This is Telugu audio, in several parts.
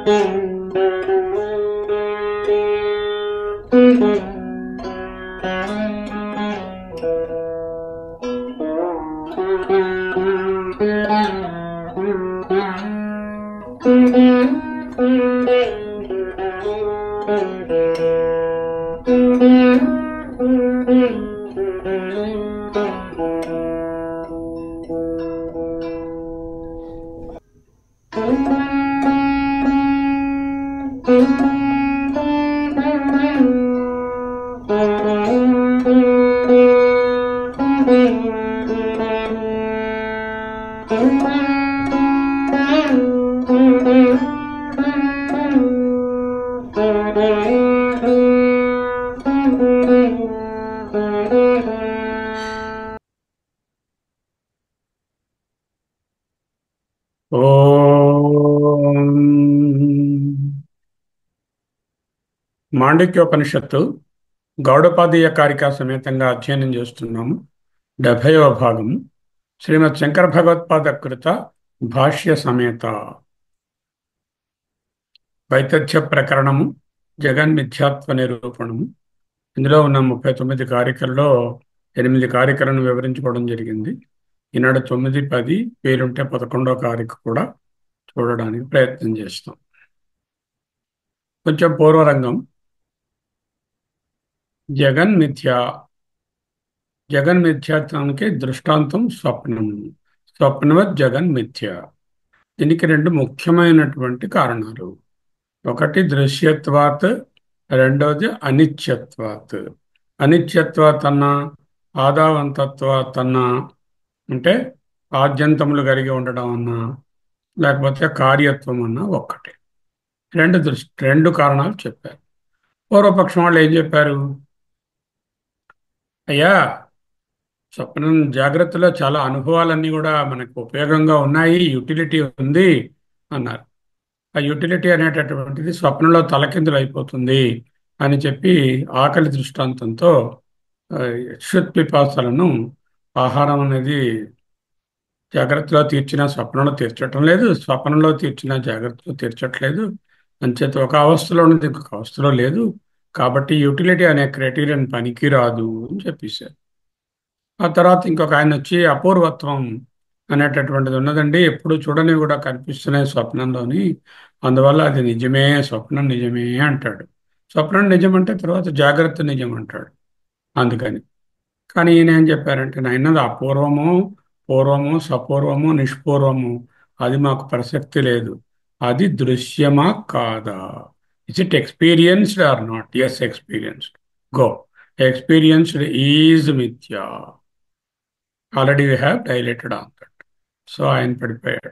ఓం మాండిక్యోపనిషత్తు గౌడపాదీయ కారికా సమేతంగా అధ్యయనం చేస్తున్నాము. 70వ భాగము శ్రీమద్ శంకర భగవత్పాద కృత భాష్య సమేత వైతథ్య ప్రకరణము జగన్మిథ్యాత్వ నిరూపణము. ఇందులో ఉన్న 39 కారికల్లో 8 కారికలను వివరించుకోవడం జరిగింది. ఈనాడు 9, 10 వీలుంటే 11వ కారిక కూడా చూడడానికి ప్రయత్నం చేస్తాం. కొంచెం పూర్వరంగం. జగన్మిథ్య జగన్మిథ్యాత్వానికి దృష్టాంతం స్వప్నం. స్వప్నవత్ జగన్మిథ్య. దీనికి రెండు ముఖ్యమైనటువంటి కారణాలు. ఒకటి దృశ్యత్వాత్, రెండవది అనిత్యత్వాత్. అనిత్యత్వాత్ అన్నా ఆదావంతత్వాత్ అన్నా అంటే ఆద్యంతములు కలిగి ఉండడం అన్నా లేకపోతే కార్యత్వం అన్నా ఒక్కటే. రెండు కారణాలు చెప్పారు. పూర్వపక్షం వాళ్ళు ఏం చెప్పారు? అయ్యా, స్వప్నం జాగ్రత్తలో చాలా అనుభవాలన్నీ కూడా మనకు ఉపయోగంగా ఉన్నాయి, యుటిలిటీ ఉంది అన్నారు. ఆ యుటిలిటీ అనేటటువంటిది స్వప్నంలో తలకిందులు అయిపోతుంది అని చెప్పి ఆకలి దృష్టాంతంతో క్షుత్పిపాసలను ఆహారం అనేది జాగ్రత్తలో తీర్చిన స్వప్నంలో తీర్చటం లేదు, స్వప్నంలో తీర్చిన జాగ్రత్తలో తీర్చట్లేదు. అంచేత ఒక అవస్థలో ఉన్నది ఇంకొక అవస్థలో లేదు. కాబట్టి యూటిలిటీ అనే క్రైటీరియన్ పనికి రాదు అని చెప్పేశారు. ఆ తర్వాత ఇంకొక ఆయన వచ్చి అపూర్వత్వం అనేటటువంటిది ఉన్నదండి, ఎప్పుడు చూడని కూడా కనిపిస్తున్నాయి స్వప్నంలోని, అందువల్ల అది నిజమే, స్వప్నం నిజమే అంటాడు. స్వప్నం నిజమంటే తర్వాత జాగ్రత్త నిజం అంటాడు. అందుకని కానీ ఈయన ఏం చెప్పారంటే, నాయనది అపూర్వము, పూర్వము, సపూర్వము, నిష్పూర్వము అది మాకు ప్రసక్తి లేదు. అది దృశ్యమా కాదా? Is it experienced or not? Yes, experienced. Go. Experienced is మిథ్యా. Already we have dilated on that. So ఆయన పడిపోయాడు.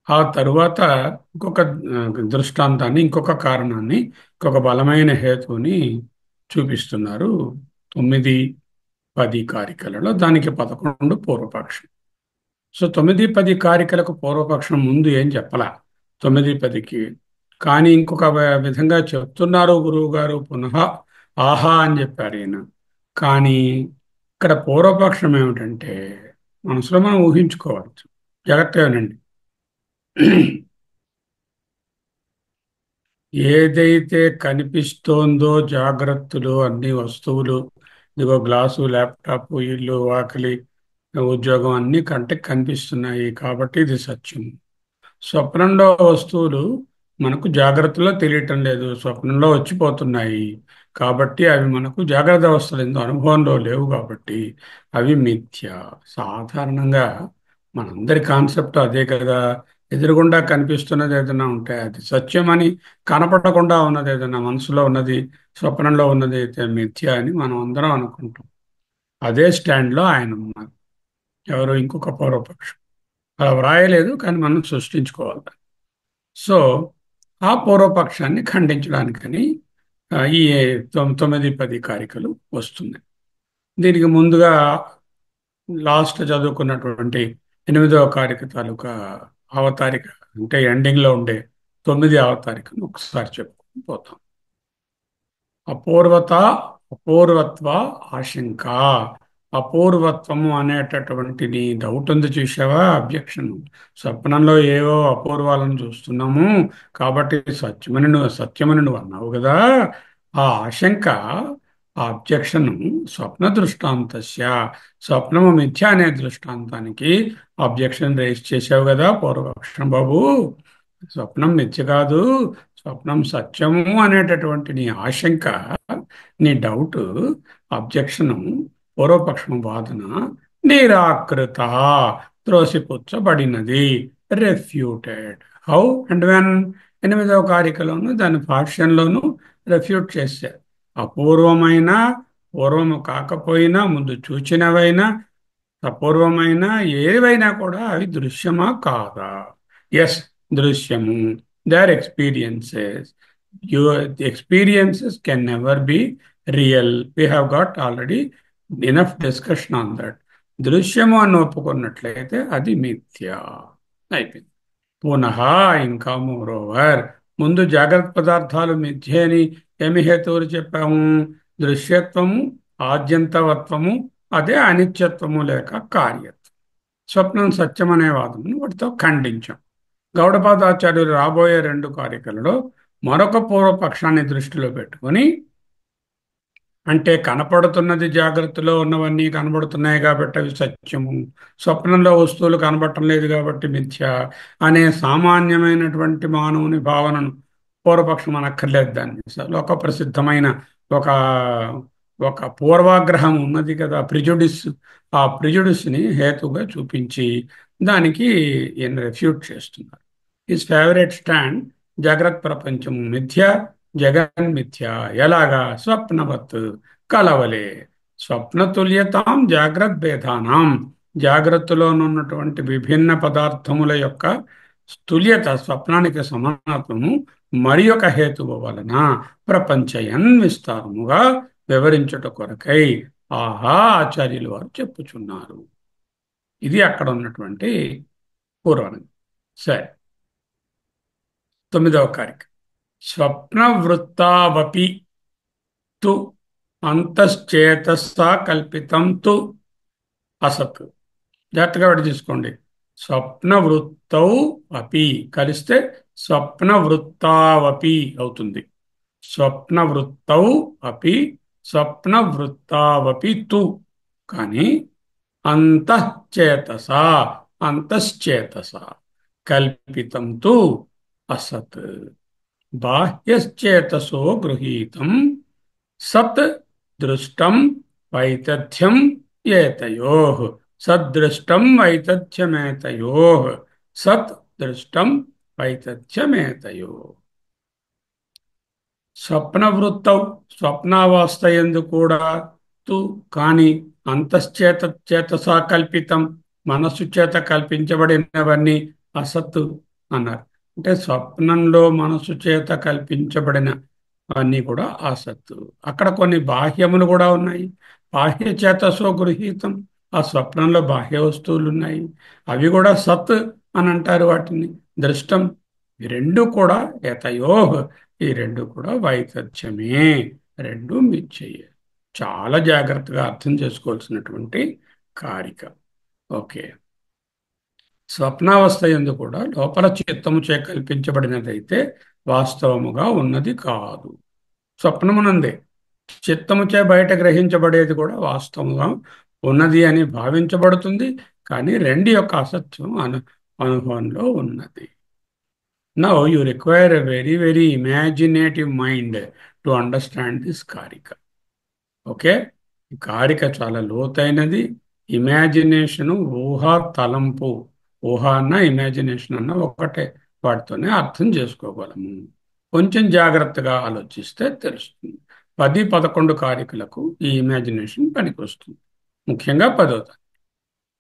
ఆ తరువాత ఇంకొక దృష్టాంతాన్ని, ఇంకొక కారణాన్ని, ఇంకొక బలమైన హేతువుని చూపిస్తున్నారు 9, 10 కారికలలో. దానికి 11 పూర్వపక్షం. సో 9, 10 కారికలకు పూర్వపక్షం ముందు ఏం చెప్పలా 9, 10కి. కానీ ఇంకొక విధంగా చెప్తున్నారు గురువు గారు. పునః ఆహా అని చెప్పారు ఈయన. కానీ ఇక్కడ పూర్వపక్షం ఏమిటంటే, మనసులో మనం ఊహించుకోవచ్చు. జాగ్రత్తగా వినండి. ఏదైతే కనిపిస్తోందో జాగ్రత్తలు, అన్ని వస్తువులు, ఇదిగో గ్లాసు, ల్యాప్టాప్, ఇల్లు, వాకిలి, ఉద్యోగం అన్నీ కంటికి కనిపిస్తున్నాయి కాబట్టి ఇది సత్యం. స్వప్నంలో వస్తువులు మనకు జాగ్రత్తలో తెలియటం లేదు, స్వప్నంలో వచ్చిపోతున్నాయి కాబట్టి అవి మనకు జాగ్రత్త అవస్థలు ఎందు అనుభవంలో లేవు కాబట్టి అవి మిథ్య. సాధారణంగా మనందరి కాన్సెప్ట్ అదే కదా. ఎదురుగుండా కనిపిస్తున్నది ఏదైనా ఉంటే అది సత్యమని, కనపడకుండా ఉన్నది ఏదైనా మనసులో ఉన్నది, స్వప్నంలో ఉన్నది అయితే మిథ్య అని మనం అందరం అనుకుంటాం. అదే స్టాండ్లో ఆయన ఉన్నారు. ఎవరు? ఇంకొక పూర్వపక్షం. అలా వ్రాయలేదు కానీ మనం సృష్టించుకోవాలి. సో ఆ పూర్వపక్షాన్ని ఖండించడానికని ఈ 9, 10 కారికలు వస్తున్నాయి. దీనికి ముందుగా లాస్ట్ చదువుకున్నటువంటి 8వ కారిక తాలూకా అవతారిక, అంటే ఎండింగ్లో ఉండే 9 అవతారికను ఒకసారి చెప్పుకొని పోతాం. అపూర్వత, అపూర్వత్వ, ఆశంక. అపూర్వత్వము అనేటటువంటి నీ డౌట్ ఉంది చూసావా, అబ్జెక్షన్. స్వప్నంలో ఏవో అపూర్వాలను చూస్తున్నాము కాబట్టి సత్యమని నువ్వు అన్నావు కదా. ఆ ఆశంక, ఆ అబ్జెక్షన్ స్వప్న దృష్టాంతస్య, స్వప్నము మిథ్య అనే దృష్టాంతానికి అబ్జెక్షన్ రేస్ చేసావు కదా పూర్వపక్షం బాబు. స్వప్నం మిథ్య కాదు, స్వప్నం సత్యము అనేటటువంటి నీ ఆశంక, నీ డౌట్, అబ్జెక్షన్, పూర్వపక్షం వాదన నిరాకృత, త్రోసిపుచ్చబడినది, రెఫ్యూటెడ్. How and when? ఎనిమిదవ కారికలోను దాని భాష్యంలోను రెఫ్యూట్ చేశారు. అపూర్వమైన, పూర్వము కాకపోయినా, ముందు చూచినవైనా, అపూర్వమైన ఏవైనా కూడా అవి దృశ్యమా కాదా? ఎస్, దృశ్యము. They are experiences. Your experiences can never be real. We have got already enough discussion on that. దృశ్యము అని ఒప్పుకున్నట్లయితే అది మిథ్య అయిపోయింది. పునః, ఇంకా మోరోవర్, ముందు జాగ్రత్త పదార్థాలు మిథ్య అని ఏమి హేతువులు చెప్పాము? దృశ్యత్వము, ఆద్యంతవత్వము, అదే అనిత్యత్వము లేక కార్యత్వం. స్వప్నం సత్యం అనే వాదమును వాటితో ఖండించాం. గౌడపాదాచార్యులు రాబోయే రెండు కారికలలో మరొక పూర్వపక్షాన్ని దృష్టిలో పెట్టుకొని, అంటే కనపడుతున్నది, జాగ్రత్తలో ఉన్నవన్నీ కనబడుతున్నాయి కాబట్టి అవి సత్యము, స్వప్నంలో వస్తువులు కనబడటం లేదు కాబట్టి మిథ్య అనే సామాన్యమైనటువంటి మానవుని భావనను, పూర్వపక్షం అనక్కర్లేదు దాన్ని, లోక ప్రసిద్ధమైన ఒక ఒక పూర్వాగ్రహం ఉన్నది కదా, ప్రిజుడిస్. ఆ ప్రిజుడిస్ని హేతుగా చూపించి దానికి ఈయన రెఫ్యూట్ చేస్తున్నారు. హిస్ ఫేవరెట్ స్టాండ్, జాగ్రత్త ప్రపంచం మిథ్య, జగన్ మిథ్య. ఎలాగా? స్వప్నవత్, కలవలే. స్వప్నతుల్యతాం జాగ్రత్త భేదానాం, జాగ్రత్తలోనున్నటువంటి విభిన్న పదార్థముల యొక్క తుల్యత, స్వప్నానికి సమానత్వము మరి ఒక హేతువు వలన ప్రపంచయన్, విస్తారముగా వివరించుట కొరకై ఆహా ఆచార్యులు వారు చెప్పుచున్నారు. ఇది అక్కడ ఉన్నటువంటి పూర్వనం. సరే, తొమ్మిదవ కారిక. స్వప్నవృత్తావపి తు అంతశ్చేతసా కల్పితం తు అసత్. జాగ్రత్తగా వాటి తీసుకోండి. స్వప్నవృత్తౌ అపి కలిస్తే స్వప్నవృత్తావపి అవుతుంది. స్వప్నవృత్తౌ అపి, స్వప్నవృత్తావపి తు. కానీ అంతఃచేతస, అంతశ్చేతస కల్పితం తు అసత్. బాహ్యశ్చేతసో గృహీతం సత్ దృష్టం వైతథ్యం ఏతయోః. సదృష్టం వైతథ్యమేతయోః. సత్ దృష్టం వైతథ్యమేతయోః. స్వప్నవృత్తౌ, స్వప్నావస్థ యందు కూడా, తు కాని, చేతసా కల్పితం, మనస్సు చేత కల్పించబడినవన్నీ అసత్తు అన్నారు. అంటే స్వప్నంలో మనస్సు చేత కల్పించబడిన అన్నీ కూడా అసత్తు. అక్కడ కొన్ని బాహ్యములు కూడా ఉన్నాయి. బాహ్య చేతసో గృహీతం, ఆ స్వప్నంలో బాహ్య వస్తువులు ఉన్నాయి, అవి కూడా సత్ అని అంటారు వాటిని. దృష్టం, ఈ రెండు కూడా ఏతయోః, ఈ రెండు కూడా వైతథ్యమే, రెండు మిథ్యయే. చాలా జాగ్రత్తగా అర్థం చేసుకోవాల్సినటువంటి కారిక. ఓకే. స్వప్నావస్థ యందు కూడా లోపల చిత్తముచే కల్పించబడినదైతే వాస్తవముగా ఉన్నది కాదు. స్వప్నమునందే చిత్తముచే బయట గ్రహించబడేది కూడా వాస్తవంగా ఉన్నది అని భావించబడుతుంది. కానీ రెండు యొక్క అసత్యం అనుభవంలో ఉన్నది. Now you require a very very imaginative mind to understand this కారిక. ఓకే, ఈ కారిక చాలా లోతైనది. ఇమాజినేషను, ఊహా తలంపు, ఊహ అన్న ఇమాజినేషన్ అన్న ఒకటే, వాటితోనే అర్థం చేసుకోగలము. కొంచెం జాగ్రత్తగా ఆలోచిస్తే తెలుస్తుంది. 10, 11 కారికలకు ఈ ఇమాజినేషన్ పనికొస్తుంది. ముఖ్యంగా 10వ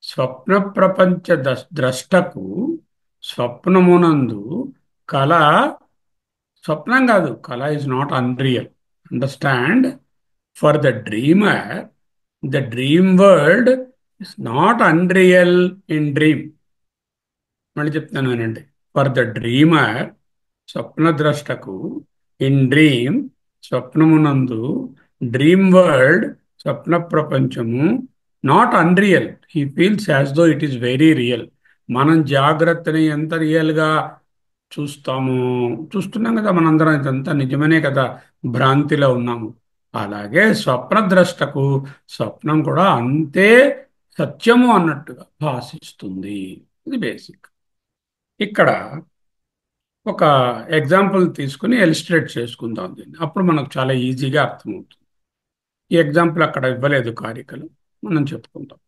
స్వప్న ప్రపంచ ద్రష్టకు స్వప్నమునందు కళ స్వప్నం కాదు. కళ is not unreal. Understand, for the dreamer the dream world is not unreal in dream. మళ్ళీ చెప్తాను వినండి. ఫర్ ద డ్రీమర్, స్వప్నద్రష్టకు, ఇన్ డ్రీమ్, స్వప్నమునందు, డ్రీమ్ వరల్డ్, స్వప్న ప్రపంచము not unreal. He feels as though it is very real. మనం జాగ్రత్తని ఎంత రియల్గా చూస్తాము, చూస్తున్నాం కదా మనందరం, ఇదంతా నిజమనే కదా, భ్రాంతిలో ఉన్నాము. అలాగే స్వప్నద్రష్టకు స్వప్నం కూడా అంతే సత్యము అన్నట్టుగా భాషిస్తుంది. ఇది బేసిక్. ఇక్కడ ఒక ఎగ్జాంపుల్ తీసుకుని ఎలిస్ట్రేట్ చేసుకుందాం దీన్ని, అప్పుడు మనకు చాలా ఈజీగా అర్థమవుతుంది. ఈ ఎగ్జాంపుల్ అక్కడ ఇవ్వలేదు కారికలు, మనం చెప్పుకుందాం.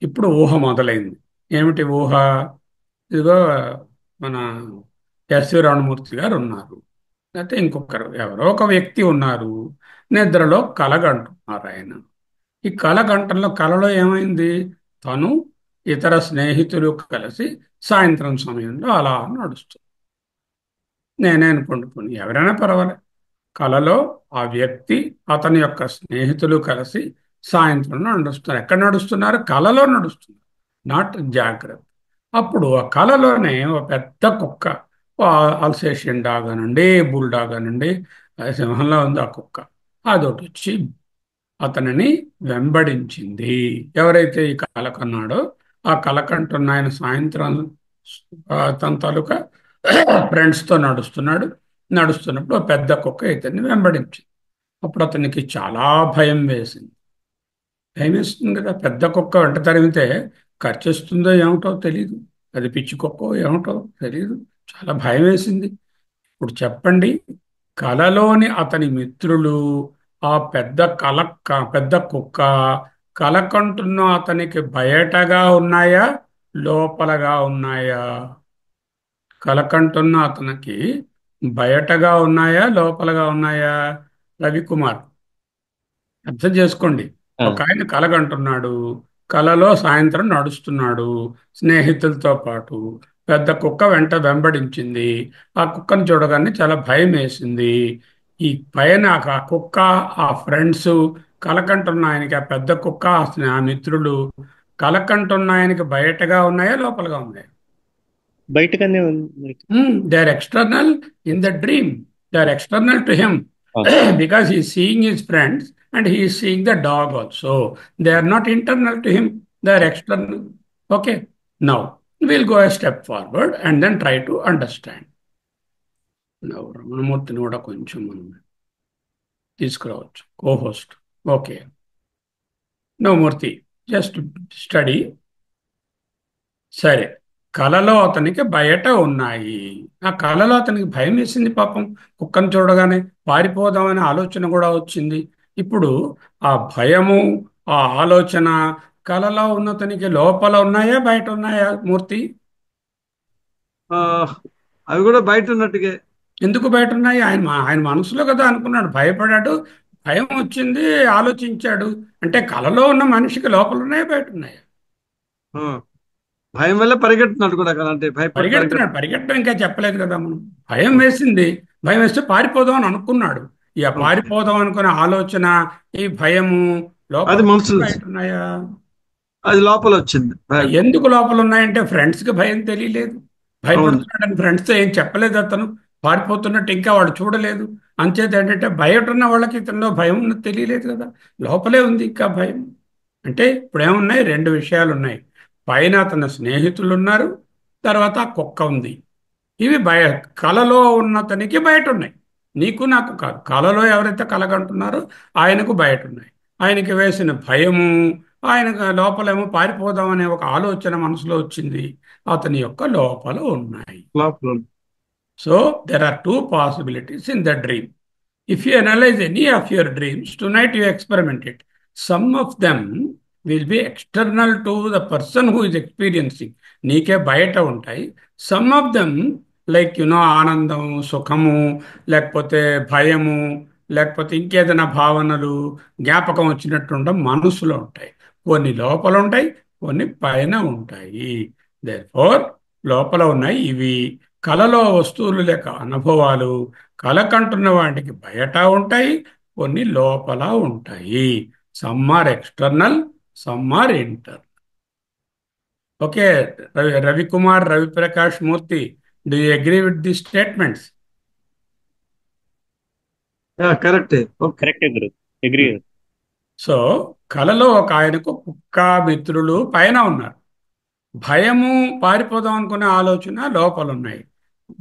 ఇప్పుడు ఊహ మొదలైంది. ఏమిటి ఊహ? ఇదిగో మన ఎస్వి రామమూర్తి గారు ఉన్నారు, లేకపోతే ఇంకొకరు ఎవరో ఒక వ్యక్తి ఉన్నారు. నిద్రలో కలగంటున్నారు ఆయన. ఈ కలగంటంలో కలలో ఏమైంది? తను ఇతర స్నేహితులు కలిసి సాయంత్రం సమయంలో అలా నడుస్తుంది. నేనే అనుకోండి, పోనీ ఎవరైనా పర్వాలేదు, కలలో ఆ వ్యక్తి అతని యొక్క స్నేహితులు కలిసి సాయంత్రం నడుస్తున్నారు. ఎక్కడ నడుస్తున్నారు? కలలో నడుస్తున్నారు, నాట్ జాగ్రత్త. అప్పుడు ఆ కలలోనే ఒక పెద్ద కుక్క, అల్సేషియన్ డాగ్ అనండి, బుల్ డాగ్ అనండి, సింహంలో ఉంది ఆ కుక్క, అదొకటి వచ్చి అతనిని వెంబడించింది. ఎవరైతే ఈ కల కన్నాడో ఆ కలకంటున్న ఆయన సాయంత్రం తన తాలూకా ఫ్రెండ్స్తో నడుస్తున్నాడు. నడుస్తున్నప్పుడు ఆ పెద్ద కుక్క ఇతన్ని వెంబడించింది. అప్పుడు అతనికి చాలా భయం వేసింది. భయం వేస్తుంది కదా, పెద్ద కుక్క వెంట తరిమితే ఖర్చేస్తుందో ఏమిటో తెలీదు, అది పిచ్చి కుక్కో ఏమిటో తెలీదు, చాలా భయం వేసింది. ఇప్పుడు చెప్పండి, కలలోని అతని మిత్రులు ఆ పెద్ద కుక్క కలకంటున్న అతనికి బయటగా ఉన్నాయా, లోపలగా ఉన్నాయా? కలకంటున్న అతనికి బయటగా ఉన్నాయా, లోపలగా ఉన్నాయా? రవికుమార్, అర్థం చేసుకోండి. ఆ, ఒక ఆయన కలగంటున్నాడు, కలలో సాయంత్రం నడుస్తున్నాడు స్నేహితులతో పాటు. పెద్ద కుక్క వెంట వెంబడించింది. ఆ కుక్కను చూడగానే చాలా భయం వేసింది. ఈ పైన ఆ కుక్క, ఆ ఫ్రెండ్స్, కలకంటున్న ఆయనకి ఆ పెద్ద కుక్క, ఆ మిత్రులు కలకంటున్న ఆయనకి బయటగా ఉన్నాయా, లోపలగా ఉన్నాయా? బయటగానే ఉంది. They are external in the dream. They are external to him ఆ, because he is seeing his friends and he is seeing the dog also. They are not internal to him. They are external. Okay. Now we'll go a step forward and then try to understand. Now రమణమూర్తిని కూడా కొంచెం మనం తీసుకురావచ్చు co-host. Okay. Now Murthy, just study. సరే, కలలో అతనికి బయట ఉన్నాయి. ఆ కలలో అతనికి భయం వేసింది పాపం. కుక్కను చూడగానే పారిపోదామనే ఆలోచన కూడా వచ్చింది. ఇప్పుడు ఆ భయము, ఆ ఆలోచన కలలో ఉన్నతనికి లోపల ఉన్నాయా, బయట ఉన్నాయా మూర్తి? ఆ, అవి కూడా బయట ఉన్నట్టుగా. ఎందుకు బయట ఉన్నాయి? ఆయన మనసులో కదా అనుకున్నాడు, భయపడాడు, భయం వచ్చింది, ఆలోచించాడు. అంటే కలలో ఉన్న మనిషికి లోపల ఉన్నాయా, బయట ఉన్నాయా? ఆ, భయం వల్ల పరిగెడుతున్నాడు కూడా కదా, అంటే భయపడి పరిగెడుతున్నాడు, పరిగెడుతున్నాడు. పరిగెట్టడం ఇంకా చెప్పలేదు కదా మనం. భయం వేసింది, భయం వేస్తే పారిపోదాం అని అనుకున్నాడు. ఇక ఓకే. పారిపోదాం అనుకునే ఆలోచన, ఈ భయము లోపల అది మనసు ఉన్నాయా, నుంచి బయట ఉన్నాయా? అది లోపల వచ్చింది భయం. ఎందుకు లోపల ఉన్నాయంటే ఫ్రెండ్స్కి భయం తెలియలేదు. అవును. భయపడుతున్నాడని ఫ్రెండ్స్తో ఏం చెప్పలేదు అతను. పారిపోతున్నట్టు ఇంకా వాడు చూడలేదు. అంచేత ఏంటంటే బయట ఉన్న వాళ్ళకి ఇతనిలో భయం ఉన్నది తెలియలేదు కదా, లోపలే ఉంది ఇంకా భయం. అంటే ఇప్పుడు ఏమున్నాయి? రెండు విషయాలు ఉన్నాయి. పైన అతని స్నేహితులు ఉన్నారు, తర్వాత ఆ కుక్క ఉంది. ఇవి కలలో ఉన్నతనికి బయట ఉన్నాయి, నీకు నాకు కాదు. కలలో ఎవరైతే కలగంటున్నారో ఆయనకు బయట ఉన్నాయి. ఆయనకి వేసిన భయము, ఆయనకు లోపలేమో పారిపోదామనే ఒక ఆలోచన మనసులో వచ్చింది, అతని యొక్క లోపల ఉన్నాయి. లోపల ఉంది. So there are two possibilities in the dream. If you analyze any of your dreams, tonight you experiment it. Some of them will be external to the person who is experiencing. నీకే బయట ఉంటాయి. సమ్ ఆఫ్ దెమ్ లైక్ ఆనందం, సుఖము, లేకపోతే భయము, లేకపోతే ఇంకేదైనా భావనలు, జ్ఞాపకం వచ్చినట్టు ఉండడం మనసులో ఉంటాయి. కొన్ని లోపల ఉంటాయి, కొన్ని పైన ఉంటాయి. దేర్ఫోర్ లోపల ఉన్నాయి ఇవి. కలలో వస్తువులు లేక అనుభవాలు కలకంటున్న వాటికి బయట ఉంటాయి, కొన్ని లోపల ఉంటాయి. Some are external, some are inter. Okay. Ravikumar, Raviprakash Murthy, do you agree with the statements? కరెక్టే. ఓకే. కరెక్టే గురు. అగ్రి. సో కలలో ఒక ఆయనకు కుక్క మిత్రులు పైన ఉన్నారు. భయము, పారిపోదాం అనుకునే ఆలోచన లోపల ఉన్నాయి.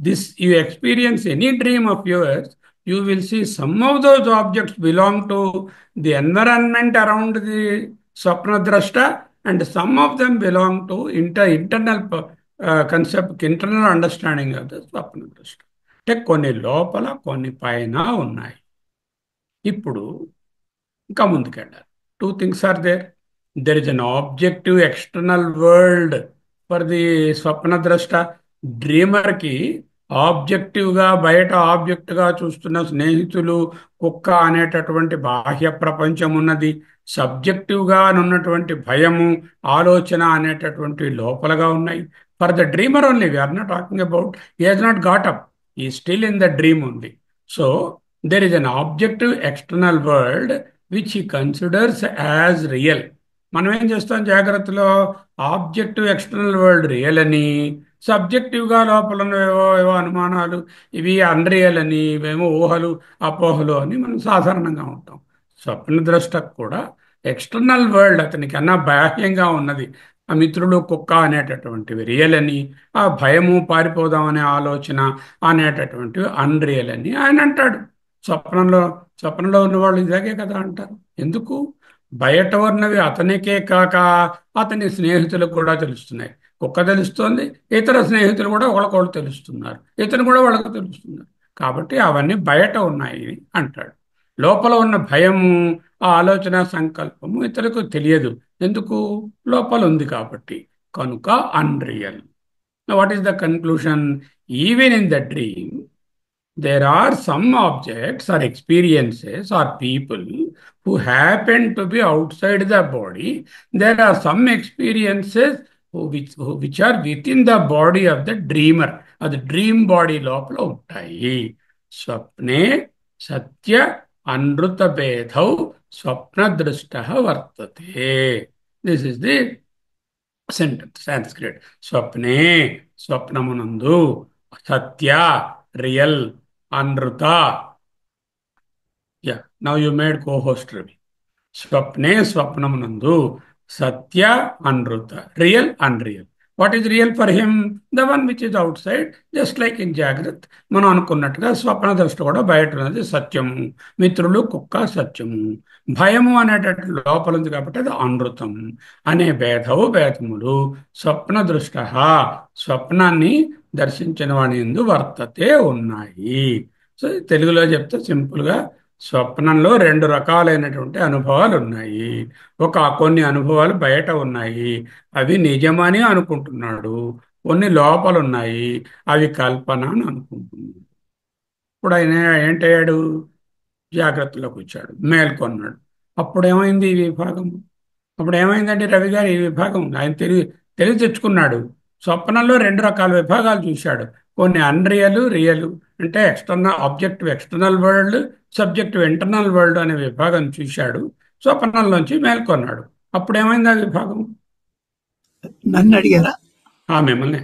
This you experience any dream of yours, you will see some of those objects belong to the environment around the స్వప్నద్రష్ట, and some of them belong to internal concept, internal understanding of the స్వప్నద్రష్ట. అంటే కొన్ని లోపల కొన్ని పైన ఉన్నాయి. ఇప్పుడు ఇంకా ముందుకెళ్ళాలి. Two things are there. There is an objective external world for the స్వప్నద్రష్ట. డ్రీమర్కి ఆబ్జెక్టివ్గా, బయట ఆబ్జెక్ట్గా చూస్తున్న స్నేహితులు, కుక్క అనేటటువంటి బాహ్య ప్రపంచం ఉన్నది. సబ్జెక్టివ్గా ఉన్నటువంటి భయము, ఆలోచన అనేటటువంటి లోపలగా ఉన్నాయి. For the dreamer only, we are not talking about, he has not got up, he still in the dream only. So there is an objective external world which he considers as real. మనం ఏం చేస్తాం జాగ్రత్తలో, ఆబ్జెక్టివ్ ఎక్స్టర్నల్ వరల్డ్ రియల్ అని, సబ్జెక్టివ్గా లోపల ఉన్న ఏవో అనుమానాలు, ఇవి అన్రియల్ అని, ఇవేమో ఊహలు అపోహలు అని మనం సాధారణంగా ఉంటాం. స్వప్న ద్రష్టకు కూడా ఎక్స్టర్నల్ వరల్డ్ అతనికి అన్నా బాహ్యంగా ఉన్నది. ఆ మిత్రులు కుక్క అనేటటువంటివి రియల్ అని, ఆ భయము, పారిపోదామనే ఆలోచన అనేటటువంటివి అన్రియల్ అని ఆయన అంటాడు. స్వప్నంలో స్వప్నంలో ఉన్నవాళ్ళు ఇలాగే కదా అంటారు. ఎందుకు? బయట ఉన్నవి అతనికే కాక అతని స్నేహితులకు కూడా తెలుస్తున్నాయి. కుక్క తెలుస్తోంది, ఇతర స్నేహితులు కూడా ఒకళ్ళకొకళ్ళు తెలుస్తున్నారు, ఇతను కూడా వాళ్ళకు తెలుస్తున్నారు. కాబట్టి అవన్నీ బయట ఉన్నాయి అంటాడు. లోపల ఉన్న భయము, ఆ ఆలోచన, సంకల్పము ఇతరులకు తెలియదు. ఎందుకు? లోపల ఉంది కాబట్టి. కనుక unreal. What is the conclusion? Even in the dream there are some objects or experiences or people who happen to be outside the body. There are some experiences which are within the body of the dreamer. అది డ్రీమ్ బాడీ లోపల ఉంటాయి. స్వప్నే సత్య అనృత భేదౌ స్వప్న దృష్ట వర్తతే. This is the sentence, Sanskrit. స్వప్నే, స్వప్నమునందు, సత్య, రియల్, అనృత. Yeah, now you made co-host Ravi. స్వప్నే, స్వప్నమునందు, సత్య, అనృత, real, unreal. What is real for him? The one which is outside, just like in జాగ్రత్త. మనం అనుకున్నట్టుగా స్వప్న దృష్టి కూడా బయట ఉన్నది సత్యము, మిత్రులు కుక్క సత్యము, భయము అనేటట్టు లోపల ఉంది కాబట్టి అది అనృతం అనే భేదములు స్వప్న దృష్ట, స్వప్నాన్ని దర్శించిన వాని యందు వర్తతే ఉన్నాయి. సో తెలుగులో చెప్తే సింపుల్గా, స్వప్నంలో రెండు రకాలైనటువంటి అనుభవాలు ఉన్నాయి. కొన్ని అనుభవాలు బయట ఉన్నాయి, అవి నిజమని అనుకుంటున్నాడు. కొన్ని లోపల ఉన్నాయి, అవి కల్పన అని అనుకుంటున్నాడు. ఇప్పుడు ఆయన ఏంటయ్యాడు? జాగ్రత్తలోకి వచ్చాడు, మేల్కొన్నాడు. అప్పుడు ఏమైంది ఈ విభాగం? అప్పుడు ఏమైందంటే రవి గారు, ఈ విభాగం ఆయన తెలివి తెచ్చుకున్నాడు. స్వప్నంలో రెండు రకాల విభాగాలు చూశాడు. కొన్ని అన్రియల్, రియల్. అంటే external objective external world, subjective internal world అనే విభాగం చూశాడు. స్వప్నంలోంచి మేల్కొన్నాడు. అప్పుడు ఏమైంది ఆ విభాగం? నన్ను అడిగారా? మిమ్మల్ని.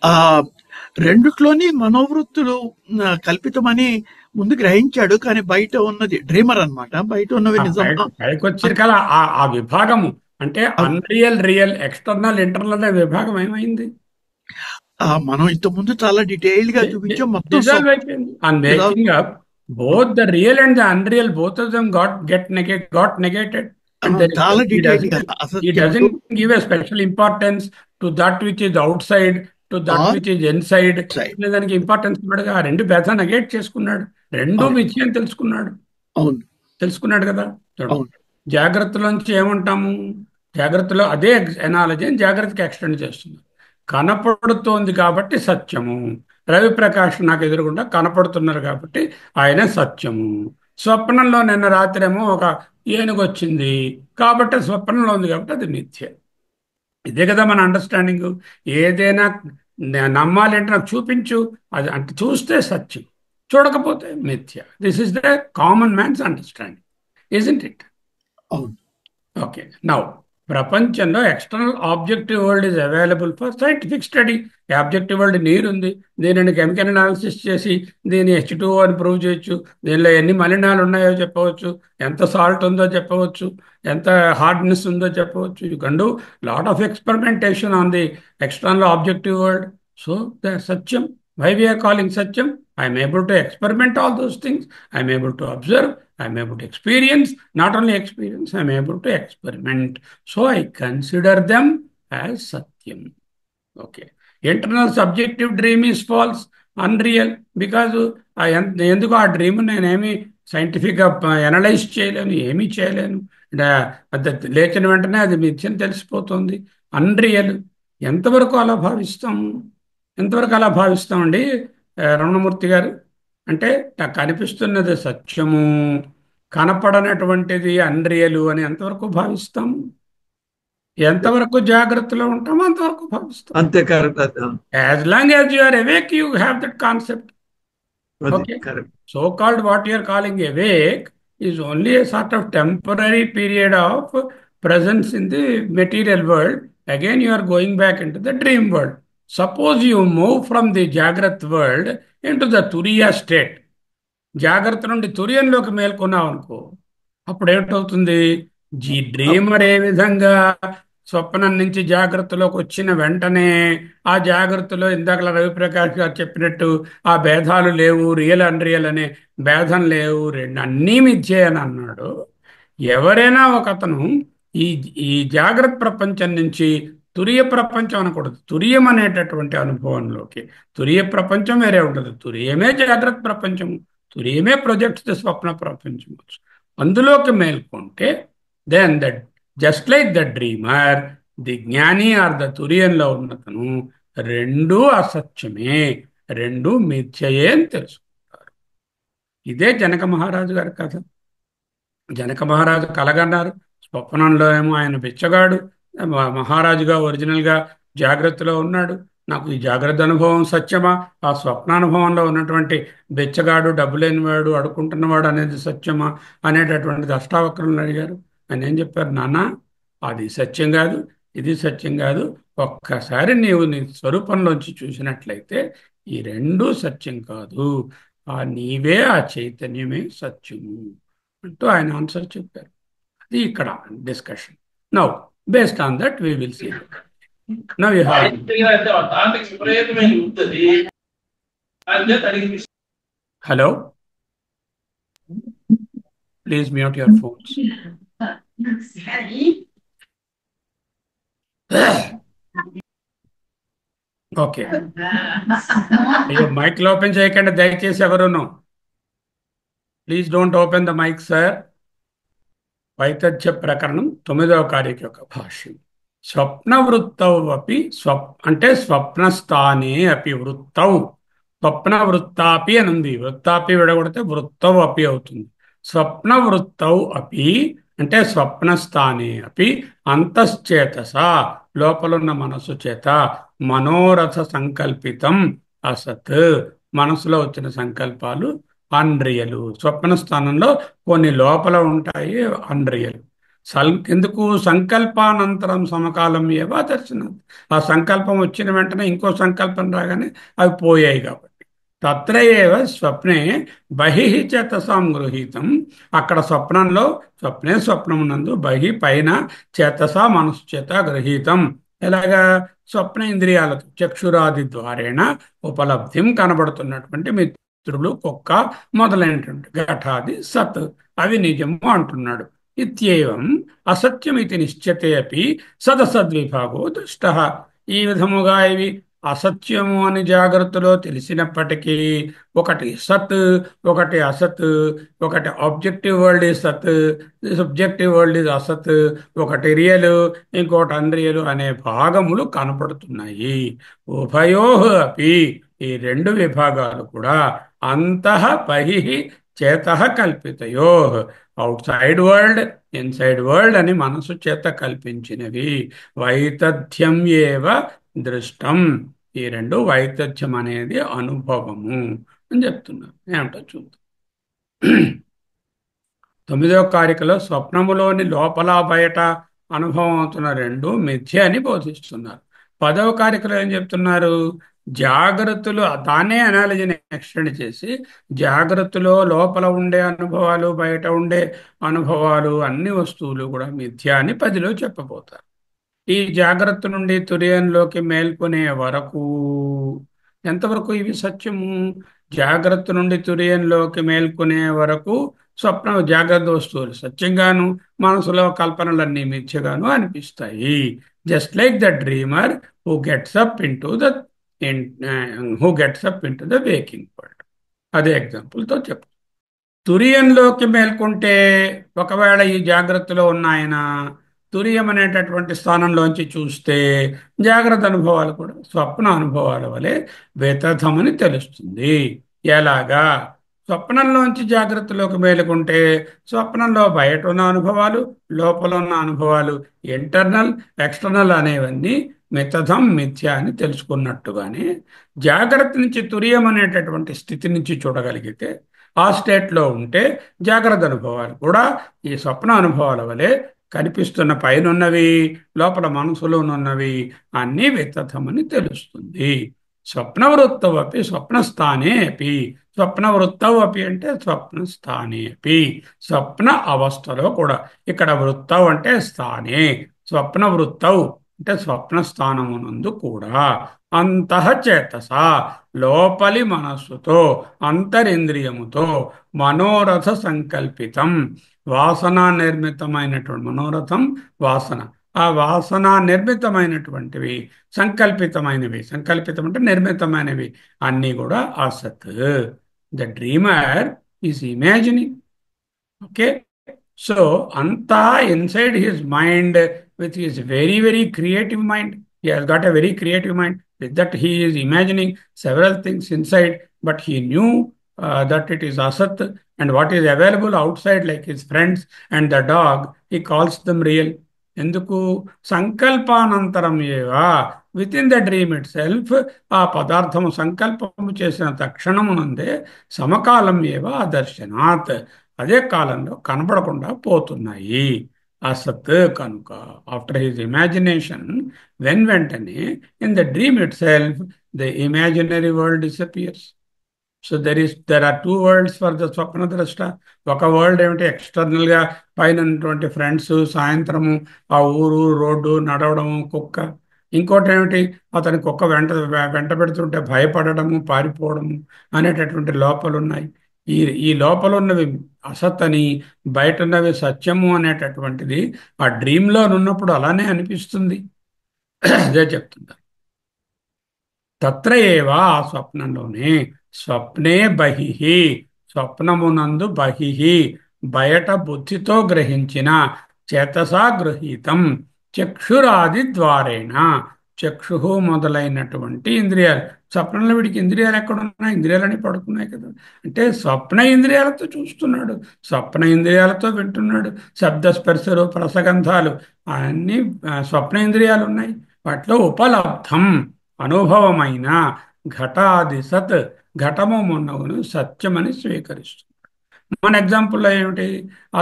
ఆ రెండిట్లోని మనోవృత్తులు కల్పితమని ముందు గ్రహించాడు, కానీ బయట ఉన్నది డ్రీమర్ అన్నమాట. బయట ఉన్నవి నిజం. పైకి వచ్చారు కదా ఆ విభాగము. అంటే అన్రియల్, రియల్, ఎక్స్టర్నల్, ఇంటర్నల్ అనే విభాగం ఏమైంది? మనం ఇంత ముందు చాలా డీటెయిల్ గా చూపించాం. మొత్తం both the real and the unreal, both of them got negated. And చాలా డీటెయిల్ గా he doesn't give a special importance to that which is outside, to that which is inside. దానికి ఇంపార్టెన్స్ ఇవ్వడుగా, ఆ రెండు భేదాన్ని నెగేట్ చేసుకున్నాడు. రెండు విషయం తెలుసుకున్నాడు. అవును, తెలుసుకున్నాడు కదా. జాగ్రత్తలోంచి ఏమంటాము? జాగ్రత్తలో అదే ఎనాలజీని జాగ్రత్తకి ఎక్స్టెండ్ చేస్తుంది. కనపడుతోంది కాబట్టి సత్యము. రవి ప్రకాష్ నాకు ఎదురుగుండా కనపడుతున్నారు కాబట్టి ఆయన సత్యము. స్వప్నంలో నిన్న రాత్రేమో ఒక ఏనుగు వచ్చింది కాబట్టి స్వప్నంలో ఉంది కాబట్టి అది మిథ్య. ఇదే కదా మన అండర్స్టాండింగ్. ఏదైనా నమ్మాలంటే నాకు చూపించు, అది అంటే చూస్తే సత్యం, చూడకపోతే మిథ్య. This is the common man's understanding, isn't it? అవును. ఓకే, నౌ ప్రపంచంలో external objective world is available for scientific study. Objective world నీరు ఉంది, దీనిని కెమికల్ అనాలిసిస్ చేసి దీన్ని H2O అని ప్రూవ్ చేయొచ్చు, దీనిలో ఎన్ని మలినాలు ఉన్నాయో చెప్పవచ్చు, ఎంత సాల్ట్ ఉందో చెప్పవచ్చు, ఎంత హార్డ్నెస్ ఉందో చెప్పవచ్చు. You can do lot of experimentation on the external objective world. So the సత్యం, వై వీఆర్ కాలింగ్ సత్యం, I'm able to experiment all those things, I'm able to observe, I'm able to experience, not only experience, I'm able to experiment. So I consider them as Satyam. Okay. Internal subjective dream is false, unreal, because ఎందుకు ఆ డ్రీమ్ నేనేమి సైంటిఫిక్గా అనలైజ్ చేయలేను, ఏమీ చేయలేను. అది లేచిన వెంటనే అది మిథ్యని తెలిసిపోతుంది. అన్రియల్. ఎంతవరకు అలా భావిస్తాము, ఎంతవరకు అలా భావిస్తామండి రమణమూర్తి గారు? అంటే నాకు కనిపిస్తున్నది సత్యము, కనపడనటువంటిది అన్రియలు అని ఎంతవరకు భావిస్తాము? ఎంతవరకు జాగ్రత్తలో ఉంటామో అంతవరకు భావిస్తాం. అంతే, correct. As long as you are awake you have that concept. Okay. Correct. So called what you are calling awake is only a sort of temporary period of presence in the material world. Again, you are going back into the dream world. Suppose you move from the Jagrat world into the Turiya state. జాగ్రత్త నుండి తురియంలోకి మేల్కొన్నావు అనుకో, అప్పుడు ఏమిటవుతుంది? డ్రీమర్ ఏ విధంగా స్వప్నం నుంచి జాగ్రత్తలోకి వచ్చిన వెంటనే ఆ జాగ్రత్తలో ఇందాక రవిప్రకాష్ గారు చెప్పినట్టు ఆ భేదాలు లేవు, రియల్ అన్రియల్ అనే భేదం లేవు, రెండు అన్నీ మిథ్యే అని అన్నాడు. ఎవరైనా ఒక అతను ఈ ఈ జాగ్రత్త ప్రపంచం నుంచి తురియ ప్రపంచం అనకూడదు, తురియం అనేటటువంటి అనుభవంలోకి, తురియ ప్రపంచం వేరే ఉండదు, తురియమే జాగ్రత్త ప్రపంచము, తురియమే ప్రొజెక్ట్స్ ది స్వప్న ప్రపంచం, అందులోకి మేల్కొంటే then that just like the dreamer, the జ్ఞాని ఆర్ ద తురియంలో ఉన్నతను రెండూ అసత్యమే, రెండూ మిథ్యయే అని తెలుసుకుంటారు. ఇదే జనక మహారాజు గారి కథ. జనక మహారాజు కలగన్నారు, స్వప్నంలో ఏమో ఆయన బిచ్చగాడు, మహారాజుగా ఒరిజినల్గా జాగ్రత్తలో ఉన్నాడు. నాకు ఈ జాగ్రత్త అనుభవం సత్యమా, ఆ స్వప్నానుభవంలో ఉన్నటువంటి బెచ్చగాడు, డబ్బు లేనివాడు, అడుకుంటున్నవాడు అనేది సత్యమా అనేటటువంటిది అష్టావక్రులను అడిగారు. ఆయన ఏం చెప్పారు? నాన్న, అది సత్యం కాదు, ఇది సత్యం కాదు, ఒక్కసారి నీవు నీ స్వరూపంలోంచి చూసినట్లయితే ఈ రెండూ సత్యం కాదు, ఆ నీవే, ఆ చైతన్యమే సత్యము అంటూ ఆయన ఆన్సర్ చెప్పారు. అది ఇక్కడ discussion. Now based on that we will see. Now you have. Hello? Please mute your phones. Okay. అయ్యో, మైక్లు ఓపెన్ చేయకండి దయచేసి ఎవరును. Please don't open the mic sir. వైతథ్య ప్రకరణం 9వ కారిక యొక్క భాష్యం. స్వప్న వృత్తౌ అపి అంటే స్వప్నస్థానే అపి వృత్తౌ, స్వప్న వృత్తాపి అని ఉంది, వృత్తాపి విడగొడితే వృత్తౌ అపి అవుతుంది. స్వప్న వృత్తౌ అపి అంటే స్వప్నస్థానే అపి అంతశ్చేతస లోపలున్న మనసు చేత మనోరథ సంకల్పితం అసత్, మనసులో వచ్చిన సంకల్పాలు అన్రియలు. స్వప్న స్థానంలో కొన్ని లోపల ఉంటాయి అన్రియలు. ఎందుకు? సంకల్పానంతరం సమకాలం ఏవా దర్శనం. ఆ సంకల్పం వచ్చిన వెంటనే ఇంకో సంకల్పం రాగానే అవి పోయాయి కాబట్టి. తత్ర ఏవ స్వప్నే బహిః చేతసాం గృహీతం, అక్కడ స్వప్నంలో, స్వప్నే స్వప్నమునందు, బహి పైన, చేతస మనసు చేత గృహీతం. ఎలాగా? స్వప్న ఇంద్రియాలతో చక్షురాది ద్వారేణ ఉపలబ్ధిం, కనబడుతున్నటువంటి మిత్రులు, కుక్క మొదలైనటువంటి ఘటాది సత్, అవి నిజము అంటున్నాడు. ఇత్యేవం అసత్యమితి నిశ్చతే అపి సదసద్విభాగో దృష్టః. ఈ విధముగా ఇవి అసత్యము అని జాగ్రత్తలో తెలిసినప్పటికీ ఒకటి సత్, ఒకటి అసత్, ఒకటి ఆబ్జెక్టివ్ వరల్డ్ ఈజ్ సత్, సబ్జెక్టివ్ వరల్డ్ ఈజ్ అసత్, ఒకటి రియల్, ఇంకోటి అన్రియల్ అనే భాగములు కనపడుతున్నాయి. ఉభయో అపి, ఈ రెండు విభాగాలు కూడా అంతః బహిః చేతః కల్పితయో, outside world, inside world అని మనసు చేత కల్పించినవి. వైతథ్యం ఏవ దృష్టం, ఈ రెండు వైతథ్యం అనేది అనుభవము అని చెప్తున్నారు. ఏమిటో చూద్దాం. 9వ కారికలో స్వప్నములోని లోపల బయట అనుభవం అవుతున్న రెండు మిథ్య అని బోధిస్తున్నారు. 10వ కారికలో ఏం చెప్తున్నారు? జాగ్రత్తలు దాన్నే అనాలజీని ఎక్స్టెండ్ చేసి జాగ్రత్తలో లోపల ఉండే అనుభవాలు, బయట ఉండే అనుభవాలు, అన్ని వస్తువులు కూడా మిథ్య అని 10లో చెప్పబోతారు. ఈ జాగ్రత్త నుండి తురియంలోకి మేల్కొనే వరకు ఎంతవరకు ఇవి సత్యము? జాగ్రత్త నుండి తురియంలోకి మేల్కొనే వరకు స్వప్న జాగ్రత్త వస్తువులు సత్యంగాను, మనసులో కల్పనలన్నీ మిథ్యగాను అనిపిస్తాయి. Just like the dreamer who gets up in to the waking world. అదే ఎగ్జాంపుల్తో చెప్పు. తురియంలోకి మేల్కొంటే ఒకవేళ ఈ జాగ్రత్తలో ఉన్న ఆయన తురియం అనేటటువంటి స్థానంలోంచి చూస్తే జాగ్రత్త అనుభవాలు కూడా స్వప్న అనుభవాల వలె వితథమని తెలుస్తుంది. ఎలాగా? స్వప్నంలోంచి జాగ్రత్తలోకి మేలుకుంటే స్వప్నంలో బయట ఉన్న అనుభవాలు, లోపల ఉన్న అనుభవాలు, ఇంటర్నల్ ఎక్స్టర్నల్ అనేవన్నీ మితథం మిథ్య అని తెలుసుకున్నట్టుగానే జాగ్రత్త నుంచి తురియం అనేటటువంటి స్థితి నుంచి చూడగలిగితే ఆ స్టేట్లో ఉంటే జాగ్రత్త అనుభవాలు కూడా ఈ స్వప్న అనుభవాల వలె కనిపిస్తున్న పైనున్నవి, లోపల మనసులోనున్నవి అన్నీ వితథమని తెలుస్తుంది. స్వప్నవృత్తౌ అపి స్వప్నస్థానే అపి. స్వప్నవృత్తౌ అపి అంటే స్వప్నస్థానే అపి, స్వప్న అవస్థలో కూడా. ఇక్కడ వృత్తౌ అంటే స్థానే, స్వప్నవృత్తౌ అంటే స్వప్న స్థానమునందు కూడా అంతఃచేతస లోపలి మనస్సుతో, అంతరింద్రియముతో, మనోరథ సంకల్పితం వాసన నిర్మితమైనటువంటి మనోరథం వాసన, ఆ వాసన నిర్మితమైనటువంటివి సంకల్పితమైనవి, సంకల్పితం అంటే నిర్మితమైనవి అన్నీ కూడా అసత్. The dreamer is imagining. Okay, so అంతా inside his mind with his very, very creative mind. He has got a very creative mind. With that, he is imagining several things inside, but he knew that it is asat, and what is available outside, like his friends and the dog, he calls them real. ఎందుకు? సంకల్పానంతరం ఏవా, with in the dream it self ఆ పదార్థము సంకల్పము చేసిన తక్షణమునందే సమకాలం ఏవా అదర్శనాత్, అదే కాలంలో కనబడకుండా పోతున్నాయి అసత్ కనుక. ఆఫ్టర్ హిజ్ ఇమాజినేషన్ వెంటనే in the dream itself the imaginary world disappears. So there are two worlds for the స్వప్న ద్రష్ట. ఒక వరల్డ్ ఏమిటి? ఎక్స్టర్నల్గా పైన ఉన్నటువంటి ఫ్రెండ్స్, సాయంత్రము ఆ ఊరు, రోడ్డు, నడవడము, కుక్క. ఇంకోటి ఏమిటి? అతని కుక్క వెంట పెడుతుంటే భయపడము, పారిపోవడము అనేటటువంటి లోపాలు ఉన్నాయి. ఈ ఈ లోపల ఉన్నవి అసత్ అని, బయట ఉన్నవి సత్యము అనేటటువంటిది ఆ డ్రీమ్లో ఉన్నప్పుడు అలానే అనిపిస్తుంది. అదే చెప్తున్నారు. తత్ర ఏవా, ఆ స్వప్నంలోనే, స్వప్నే బహిః, స్వప్నమునందు బహిః బయట బుద్ధితో గ్రహించిన, చేతసా గృహీతం చక్షురాది ద్వారేణ, చక్షు మొదలైనటువంటి ఇంద్రియాలు. స్వప్నంలో వీడికి ఇంద్రియాలు ఎక్కడున్నాయి? ఇంద్రియాలని పడుకున్నాయి కదా. అంటే స్వప్న ఇంద్రియాలతో చూస్తున్నాడు, స్వప్న ఇంద్రియాలతో వింటున్నాడు. శబ్ద స్పర్శ రూప రసగంధాలు అన్నీ స్వప్న ఇంద్రియాలు ఉన్నాయి. వాటిలో ఉపలబ్ధం అనుభవమైన ఘటాది సత్, ఘటము మొన్నవును సత్యమని స్వీకరిస్తుంది. మన ఎగ్జాంపుల్లో ఏమిటి?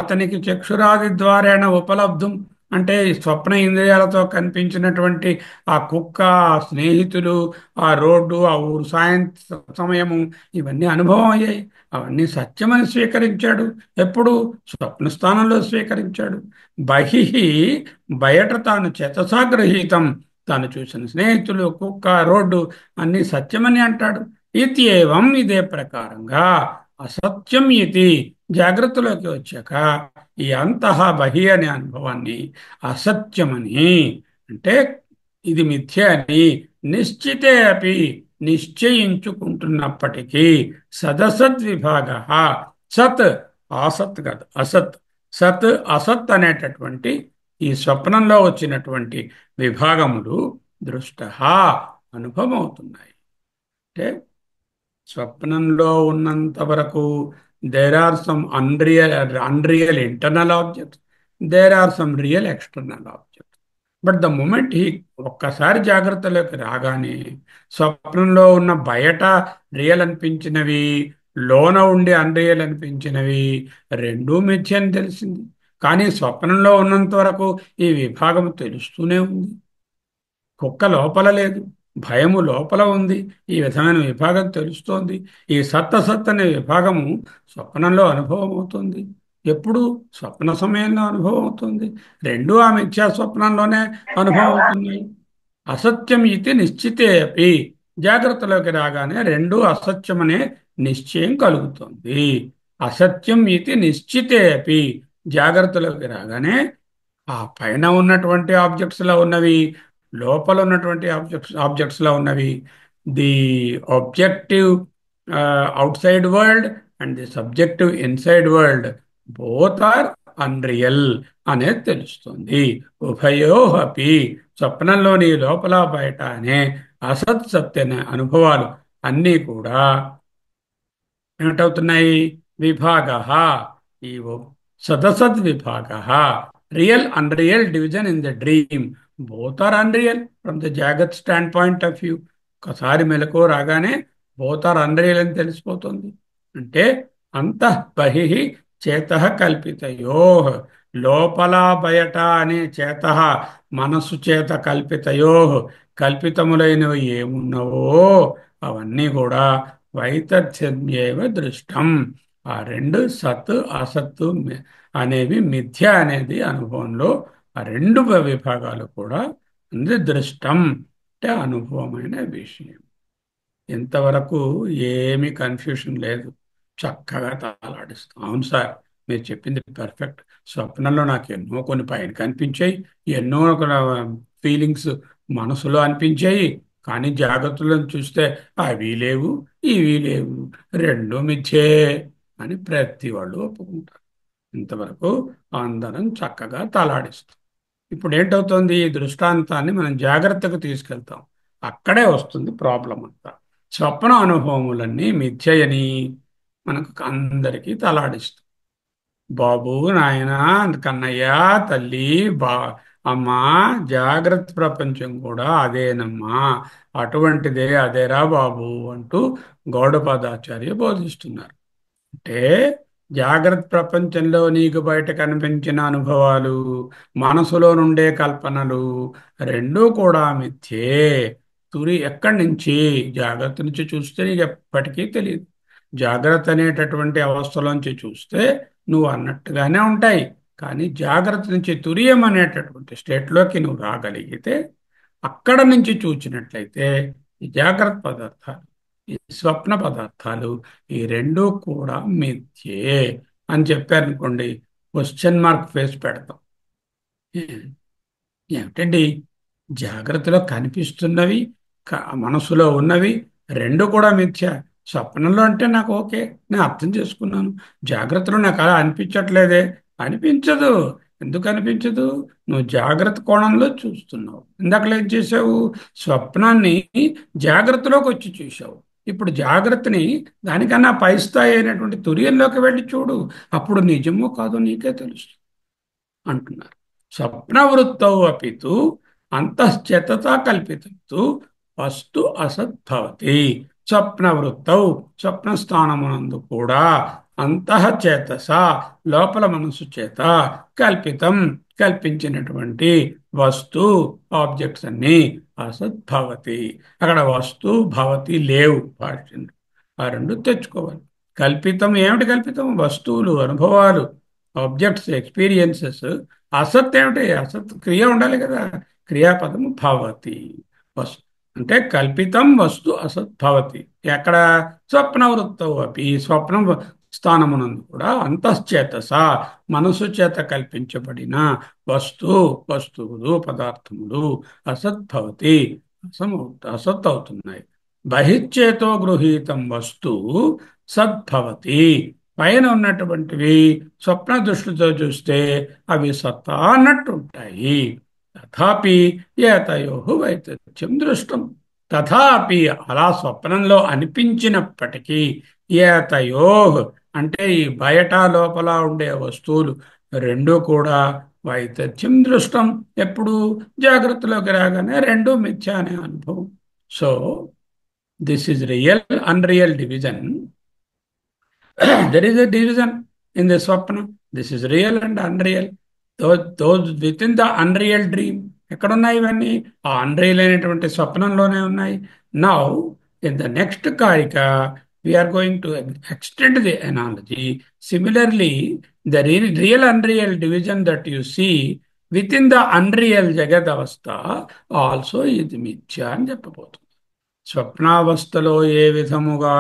అతనికి చక్షురాది ద్వారాన ఉపలబ్ధం అంటే ఈ స్వప్న ఇంద్రియాలతో కనిపించినటువంటి ఆ కుక్క, ఆ స్నేహితులు, ఆ రోడ్డు, ఆ ఊరు, సమయము, ఇవన్నీ అనుభవం అయ్యాయి. అవన్నీ సత్యమని స్వీకరించాడు. ఎప్పుడు? స్వప్న స్థానంలో స్వీకరించాడు. బహిః బయట తాను చేతసాగ్రహీతం, తాను చూసిన స్నేహితులు, కుక్క, రోడ్డు అన్నీ సత్యమని అంటాడు. ఇత్యేవం, ఇదే ప్రకారంగా అసత్యం ఇది జాగ్రత్తలోకి వచ్చాక ఈ అంతః బహి అనే అనుభవాన్ని అసత్యమని అంటే ఇది మిథ్య అని నిశ్చితే అపి నిశ్చయించుకుంటున్నప్పటికీ సదసద్ విభాగ, సత్ ఆసత్ కాదు అసత్, సత్ అసత్ అనేటటువంటి ఈ స్వప్నంలో వచ్చినటువంటి విభాగములు దృష్ట అనుభవం అవుతున్నాయి. అంటే స్వప్నంలో ఉన్నంత వరకు there are some unreal internal objects, there are some real external objects. But the moment ఒక్కసారి జాగ్రత్తలోకి రాగానే స్వప్నంలో ఉన్న బయట రియల్ అనిపించినవి, లోన ఉండి అన్రియల్ అనిపించినవి రెండూ మిథ్య అని తెలిసింది. కానీ స్వప్నంలో ఉన్నంత వరకు ఈ విభాగం తెలుస్తూనే ఉంది. కుక్క లోపల లేదు, భయము లోపల ఉంది. ఈ విధమైన విభాగం తెలుస్తోంది. ఈ సత్ అనే విభాగము స్వప్నంలో అనుభవం అవుతుంది. ఎప్పుడు? స్వప్న సమయంలో అనుభవం అవుతుంది. రెండూ ఆ మిథ్యా స్వప్నంలోనే అనుభవం అవుతున్నాయి. అసత్యం ఇది నిశ్చితే అపి, జాగ్రత్తలోకి రాగానే రెండూ అసత్యమనే నిశ్చయం కలుగుతుంది. అసత్యం ఇది నిశ్చితే అపి, జాగ్రత్తలోకి రాగానే ఆ పైన ఉన్నటువంటి ఆబ్జెక్ట్స్ లో ఉన్నవి, లోపల ఉన్నటువంటి ఆబ్జెక్ట్స్ లో ఉన్నవి, the objective outside world and the subjective inside world both are unreal అనేది తెలుస్తుంది. ఉభయోహపి, స్వప్నంలోని లోపల బయట అనే అసత్ సత్య అనే అనుభవాలు అన్నీ కూడా ఏమిటవుతున్నాయి? విభాగ, ఈ సదసద్ విభాగ, real unreal division in the dream, both are unreal from the జాగ్రత్త స్టాండ్ పాయింట్ ఆఫ్ వ్యూ. ఒకసారి మెలకు రాగానే బోత్ ఆర్ అన్రియల్ అని తెలిసిపోతుంది. అంటే అంతః బహిః చేతః కల్పితయో, లోపల బయట అనే చేతః మనస్సు చేత కల్పితయో, కల్పితములైనవి ఏమున్నవో అవన్నీ కూడా వైతథ్యమేవ దృష్టం. ఆ రెండు సత్ అసత్తు అనేవి మిథ్య అనేది అనుభవంలో ఆ రెండు విభాగాలు కూడా దృష్టం అంటే అనుభవమైన విషయం. ఇంతవరకు ఏమీ కన్ఫ్యూషన్ లేదు. చక్కగా తాళాడిస్తాం. అవును సార్, మీరు చెప్పింది పర్ఫెక్ట్. స్వప్నంలో నాకు ఎన్నో కొన్ని పైన కనిపించాయి, ఎన్నో ఫీలింగ్స్ మనసులో అనిపించాయి. కానీ జాగ్రత్తలో చూస్తే అవి లేవు, ఇవి లేవు, రెండు మిథ్యే అని ప్రతి వాళ్ళు ఒప్పుకుంటారు. ఇంతవరకు అందరం చక్కగా తలాడిస్తాం. ఇప్పుడు ఏంటవుతుంది? ఈ దృష్టాంతాన్ని మనం జాగ్రత్తగా తీసుకెళ్తాం. అక్కడే వస్తుంది ప్రాబ్లం అంతా. స్వప్న అనుభవములన్నీ మిథ్యయని మనకు అందరికీ తలాడిస్తాం. బాబు, నాయన, కన్నయ్య, తల్లి, అమ్మా, జాగ్రత్త ప్రపంచం కూడా అదేనమ్మా, అటువంటిదే, అదేరా బాబు అంటూ గౌడపాదాచార్య బోధిస్తున్నారు. అంటే జాగ్రత్త ప్రపంచంలో నీకు బయట కనిపించిన అనుభవాలు, మనసులో నుండే కల్పనలు రెండూ కూడా మిథ్యే. తురి ఎక్కడి నుంచి? జాగ్రత్త నుంచి చూస్తే నీకు ఎప్పటికీ తెలియదు. జాగ్రత్త అనేటటువంటి అవస్థలోంచి చూస్తే నువ్వు అన్నట్టుగానే ఉంటాయి. కానీ జాగ్రత్త నుంచి తురియం అనేటటువంటి స్టేట్లోకి నువ్వు రాగలిగితే, అక్కడ నుంచి చూచినట్లయితే ఈ జాగ్రత్త పదార్థాలు, ఈ స్వప్న పదార్థాలు ఈ రెండూ కూడా మిథ్యే అని చెప్పారనుకోండి, క్వశ్చన్ మార్క్ ఫేస్ పెడతాం. ఏమిటండి, జాగ్రత్తలో కనిపిస్తున్నవి, మనసులో ఉన్నవి రెండు కూడా మిథ్య, స్వప్నంలో అంటే నాకు ఓకే, నేను అర్థం చేసుకున్నాను, జాగ్రత్తలో నాకు అలా అనిపించట్లేదే. అనిపించదు. ఎందుకు అనిపించదు? నువ్వు జాగ్రత్త కోణంలో చూస్తున్నావు. ఇందాకలో ఏం చేసావు? స్వప్నాన్ని జాగ్రత్తలోకి వచ్చి చూసావు. ఇప్పుడు జాగ్రత్తని దానికన్నా పై స్థాయి అయినటువంటి తుర్యంలోకి వెళ్ళి చూడు. అప్పుడు నిజమో కాదో నీకే తెలుసు అంటున్నారు. స్వప్నవృత్తౌ అపితు అంతశ్చేతతా కల్పితు వస్తు అసద్భవతి. స్వప్నవృత్తౌ, స్వప్నస్థానమునందు కూడా అంతఃచేతస, లోపల మనసు చేత కల్పితం, కల్పించినటువంటి వస్తు ఆబ్జెక్ట్స్ అన్ని అసద్భవతి. అక్కడ వస్తు భవతి లేవు. ఆ రెండు తెచ్చుకోవాలి. కల్పితం ఏమిటి? కల్పితం వస్తువులు, అనుభవాలు, ఆబ్జెక్ట్స్, ఎక్స్పీరియన్సెస్. అసత్ ఏమిటి? అసత్ క్రియ ఉండాలి కదా. క్రియాపదము భవతి. వస్తు అంటే కల్పితం వస్తు అసత్ భవతి. ఎక్కడ? స్వప్నవృత్తౌ అపి, స్వప్నం స్థానమునందు కూడా అంతశ్చేతస, మనసు చేత కల్పించబడిన వస్తువులు, పదార్థములు అసద్భవతి, అసత్ అవుతున్నాయి. బహిశ్చేతో గృహీతం వస్తు సద్భవతి. పైన ఉన్నటువంటివి స్వప్న దృష్టితో చూస్తే అవి సత్తా అన్నట్టు ఉంటాయి. తథాపి ఏతయోః వైతథ్యం దృష్టం. తథాపి, అలా స్వప్నంలో అనిపించినప్పటికీ, ఏతయోః అంటే ఈ బయట లోపల ఉండే వస్తువులు రెండు కూడా వైతథ్యం దృష్టం. ఎప్పుడు? జాగ్రత్తలోకి రాగానే రెండు మిథ్య అనే అనుభవం. So this is real unreal division. There is a division in the swapna. This is real and unreal. Those with in the unreal dream ఎక్కడున్నాయి ఇవన్నీ? ఆ అన్రియల్ అయినటువంటి స్వప్నంలోనే ఉన్నాయి. Now in the next karika we are going to extend the analogy. Similarly the real unreal division that you see with in the unreal jagat avastha also ఇది మిథ్య అని చెప్పబోతుంది. స్వప్నావస్థలో ఏ విధముగా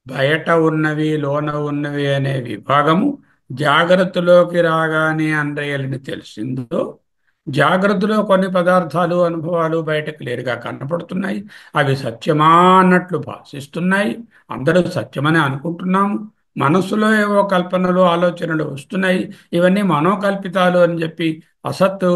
బయట ఉన్నవి లోన ఉన్నవి అనే విభాగము జాగ్రత్తలోకి రాగానే అన్రియల్ని తెలిసిందో, జాగ్రత్తలో కొన్ని పదార్థాలు అనుభవాలు బయటకు క్లియర్గా కనపడుతున్నాయి, అవి సత్యమా అన్నట్లు భాషిస్తున్నాయి, అందరూ సత్యమని అనుకుంటున్నాము, మనస్సులో ఏవో కల్పనలు ఆలోచనలు వస్తున్నాయి, ఇవన్నీ మనోకల్పితాలు అని చెప్పి అసత్తు,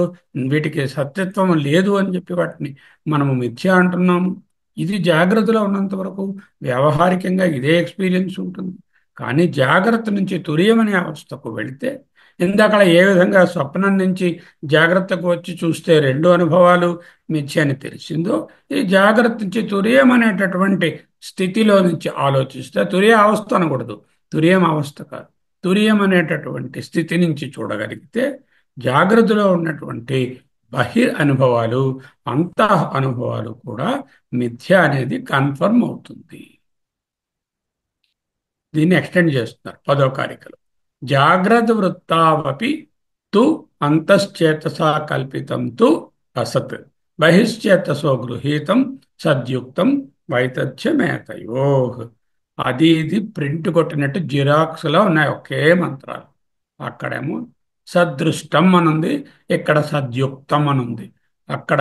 వీటికి సత్యత్వం లేదు అని చెప్పి వాటిని మనము మిథ్య అంటున్నాము. ఇది జాగ్రత్తలో ఉన్నంత వరకు వ్యావహారికంగా ఇదే ఎక్స్పీరియన్స్ ఉంటుంది. కానీ జాగ్రత్త నుంచి తురియమనే అవస్థకు వెళితే, ఇందాక ఏ విధంగా స్వప్నం నుంచి జాగ్రత్తకు వచ్చి చూస్తే రెండు అనుభవాలు మిథ్య అని తెలిసిందో, ఈ జాగ్రత్త నుంచి తురియం అనేటటువంటి స్థితిలో నుంచి ఆలోచిస్తే, తురియ అవస్థ అనకూడదు, తురియం అవస్థ కాదు, తురియం అనేటటువంటి స్థితి నుంచి చూడగలిగితే జాగ్రత్తలో ఉన్నటువంటి బహిర్ అనుభవాలు, అంతః అనుభవాలు కూడా మిథ్య అనేది కన్ఫర్మ్ అవుతుంది. దీన్ని ఎక్స్టెండ్ చేస్తున్నారు 10వ కారికలో. జాగ్రత్త వృత్తావపి తు అంతశ్చేతసా కల్పితం తు అసత్ బహిశ్చేతసో గృహీతం సద్యుక్తం వైతథ్యమేతయో. అది ఇది ప్రింట్ కొట్టినట్టు జిరాక్స్లో ఉన్నాయి ఒకే మంత్రాలు. అక్కడేమో సదృష్టం అనుంది, ఇక్కడ సద్యుక్తం అనుంది. అక్కడ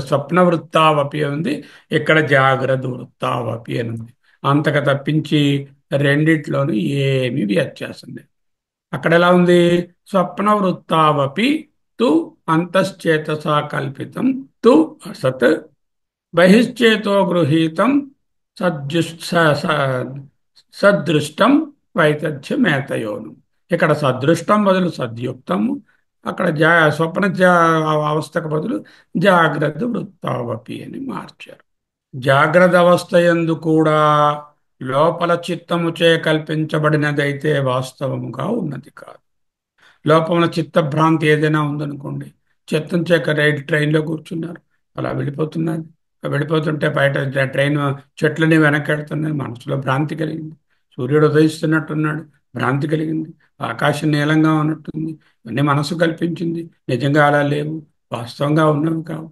స్వప్న వృత్తావపి ఉంది, ఇక్కడ జాగ్రత్త వృత్తావపి అని ఉంది. అంతకు తప్పించి రెండిట్లోనూ ఏమీ వ్యత్యాసం లేదు. అక్కడ ఎలా ఉంది? స్వప్న వృత్తావపి తు అంతశ్చేతసా కల్పితం తు అసత్ బహిశ్చేతో గృహీతం సదృష్టం వైతథ్యమేతయోను. ఇక్కడ సదృష్టం బదులు సద్యుక్తము, అక్కడ స్వప్న అవస్థకు బదులు జాగ్రత్త వృత్తావపి అని మార్చారు. జాగ్రత్త అవస్థ యందు కూడా లోపల చిత్తముచే కల్పించబడినదైతే వాస్తవముగా ఉన్నది కాదు. లోపల చిత్తభ్రాంతి ఏదైనా ఉందనుకోండి, చిత్తం చేక ట్రైన్లో కూర్చున్నారు, అలా వెళ్ళిపోతున్నది, వెళ్ళిపోతుంటే బయట ట్రైన్ చెట్లని వెనకెడుతున్నాయి, మనసులో భ్రాంతి కలిగింది. సూర్యుడు ఉదయిస్తున్నట్టున్నాడు, భ్రాంతి కలిగింది. ఆకాశం నీలంగా ఉన్నట్టుంది, ఇవన్నీ మనసు కల్పించింది, నిజంగా అలా లేవు, వాస్తవంగా ఉన్నవి కావు.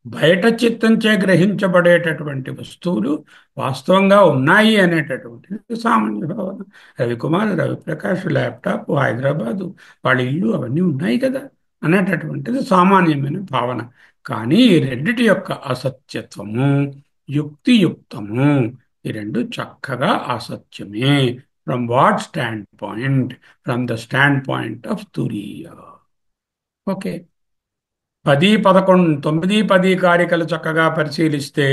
బయట చిత్తంచే గ్రహించబడేటటువంటి వస్తువులు వాస్తవంగా ఉన్నాయి అనేటటువంటిది సామాన్య భావన. రవికుమార్, రవిప్రకాష్, ల్యాప్టాప్, హైదరాబాదు, వాళ్ళ ఇల్లు అవన్నీ ఉన్నాయి కదా అనేటటువంటిది సామాన్యమైన భావన. కానీ ఈ రెండిటి యొక్క అసత్యత్వము, యుక్తియుక్తము, ఈ రెండు చక్కగా అసత్యమే. From what standpoint? From the standpoint of turiya. Okay, 10, 11, 9, 10 కారికలు చక్కగా పరిశీలిస్తే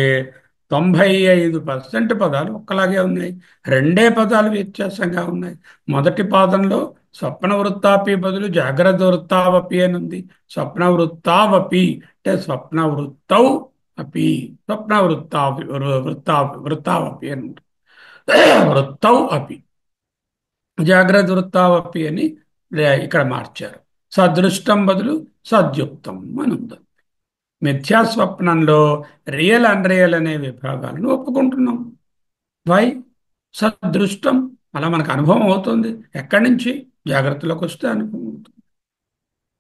95% పదాలు ఒక్కలాగే ఉన్నాయి, రెండే పదాలు వ్యత్యాసంగా ఉన్నాయి. మొదటి పాదంలో స్వప్న వృత్తాపి బదులు జాగ్రత్త వృత్తావపి అని ఉంది. స్వప్న వృత్తావపి అంటే స్వప్న వృత్తౌ అపి, స్వప్న వృత్తావపి అని ఉంది. వృత్తౌ అపి, జాగ్రత్త వృత్తావపి అని ఇక్కడ మార్చారు. సదృష్టం బదులు సద్యుక్తం అని ఉంది. మిథ్యాస్వప్నంలో రియల్ అన్రియల్ అనే విభాగాలను ఒప్పుకుంటున్నాం. వై? సదృష్టం, అలా మనకు అనుభవం అవుతుంది. ఎక్కడి నుంచి? జాగ్రత్తలోకి వస్తే అనుభవం అవుతుంది.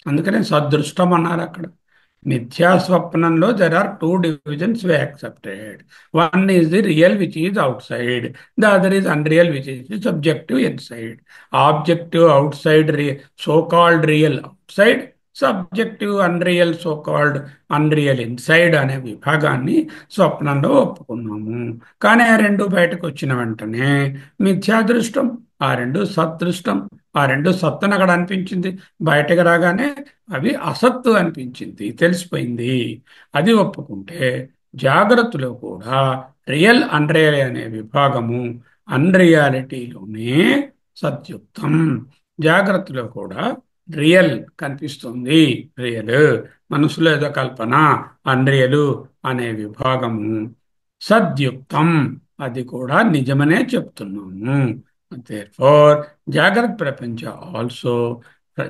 అందుకనే సదృష్టం అన్నారు అక్కడ. మిథ్యాస్వప్నంలో there are 2 divisions we accepted. One is the real which is outside, the other is unreal which is subjective inside. Objective outside, so-called real outside, subjective unreal, so called unreal inside అనే విభాగాన్ని స్వప్నంలో ఒప్పుకున్నాము. కానీ ఆ రెండు బయటకు వచ్చిన వెంటనే మిథ్యాదృష్టం, ఆ రెండు సదృష్టం, ఆ రెండు సత్తు అక్కడ అనిపించింది, బయటకు రాగానే అవి అసత్తు అనిపించింది, తెలిసిపోయింది. అది ఒప్పుకుంటే జాగ్రత్తలో కూడా రియల్ అన్రియల్ అనే విభాగము అన్రియాలిటీలోనే సత్యుక్తం. జాగ్రత్తలో కూడా రియల్ కనిపిస్తుంది, రియల్, మనసులో ఏదో కల్పన, అన్రియలు అనే విభాగము సద్యుక్తం, అది కూడా నిజమనే చెప్తున్నాము. Therefore, Jagrat Prapancha also,